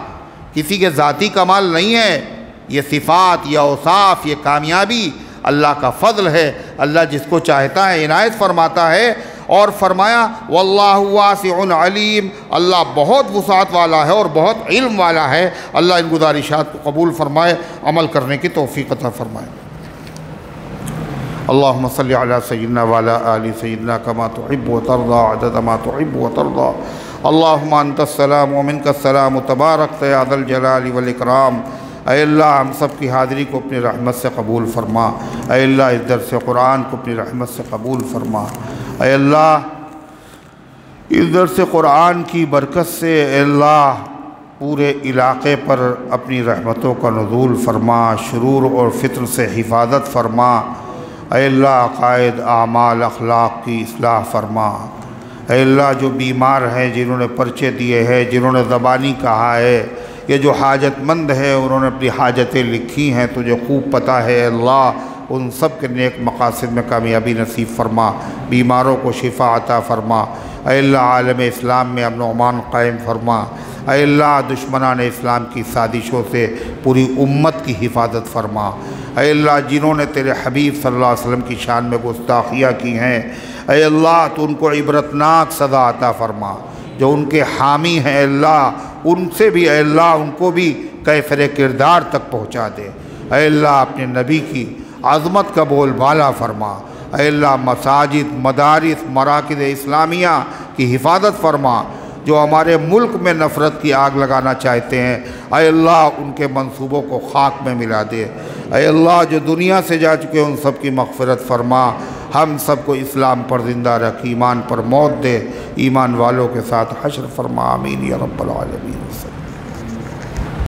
کسی کے ذاتی کمال نہیں ہے، یہ صفات، یہ اوصاف، یہ کامیابی اللہ کا فضل ہے، اللہ جس کو چاہتا ہے عنایت فرماتا ہے۔ اور فرمایا واللہ واسع علیم، اللہ بہت وسعت والا ہے اور بہت علم والا ہے۔ اللہ ان گزارشات کو قبول فرمائے، عمل کرنے کی توفیق عطا فرمائے۔ اللہم صلی علی سیدنا وعلی آل سیدنا کما تحب و ترضى عدد ما تحب و ترضى۔ اللہم انت السلام ومنک السلام تبارک یا ذا الجلال والاکرام۔ اے اللہ ہم سب کی حاضری کو اپنی رحمت سے قبول فرما، اے اللہ اس درس قرآن کو اپنی رحمت سے قبول فرما، اے اللہ اس درس قرآن کی برکت سے اے اللہ پورے علاقے پر اپنی رحمتوں کا نزول فرما، شرور اور فطر سے حفاظت فرما، اے اللہ عقائد، اعمال، اخلاق کی اصلاح فرما، اے اللہ جو بیمار ہیں، جنہوں نے پرچے دیے ہیں، جنہوں نے زبانی کہا ہے، یہ جو حاجت مند ہے انہوں نے اپنی حاجتیں لکھی ہیں، تجھے خوب پتہ ہے اے اللہ، ان سب کے نیک مقاصد میں کامیابی نصیب فرما، بیماروں کو شفا عطا فرما، اے اللہ عالم اسلام میں امن و امان قائم فرما، اے اللہ دشمنان اسلام کی سازشوں سے پوری امت کی حفاظت فرما، اے اللہ جنہوں نے تیرے حبیب صلی اللہ علیہ وسلم کی شان میں گستاخیاں کی ہیں، اے اللہ تو ان کو عبرتناک سزا عطا فرما، جو ان کے حامی ہیں اے اللہ ان سے بھی اے اللہ ان کو بھی کیفر کردار تک پہنچا دے، اے اللہ اپنے نبی کی عظمت کا بول بالا فرما، اے اللہ مساجد، مدارس، مراکز اسلامیہ کی حفاظت فرما، جو ہمارے ملک میں نفرت کی آگ لگانا چاہتے ہیں اے اللہ ان کے منصوبوں کو خاک میں ملا دے، اے اللہ جو دنیا سے جا چکے ان سب کی مغفرت فرما، ہم سب کو اسلام پر زندہ رکھ، ایمان پر موت دے، ایمان والوں کے ساتھ حشر فرما، آمین یا رب العالمین۔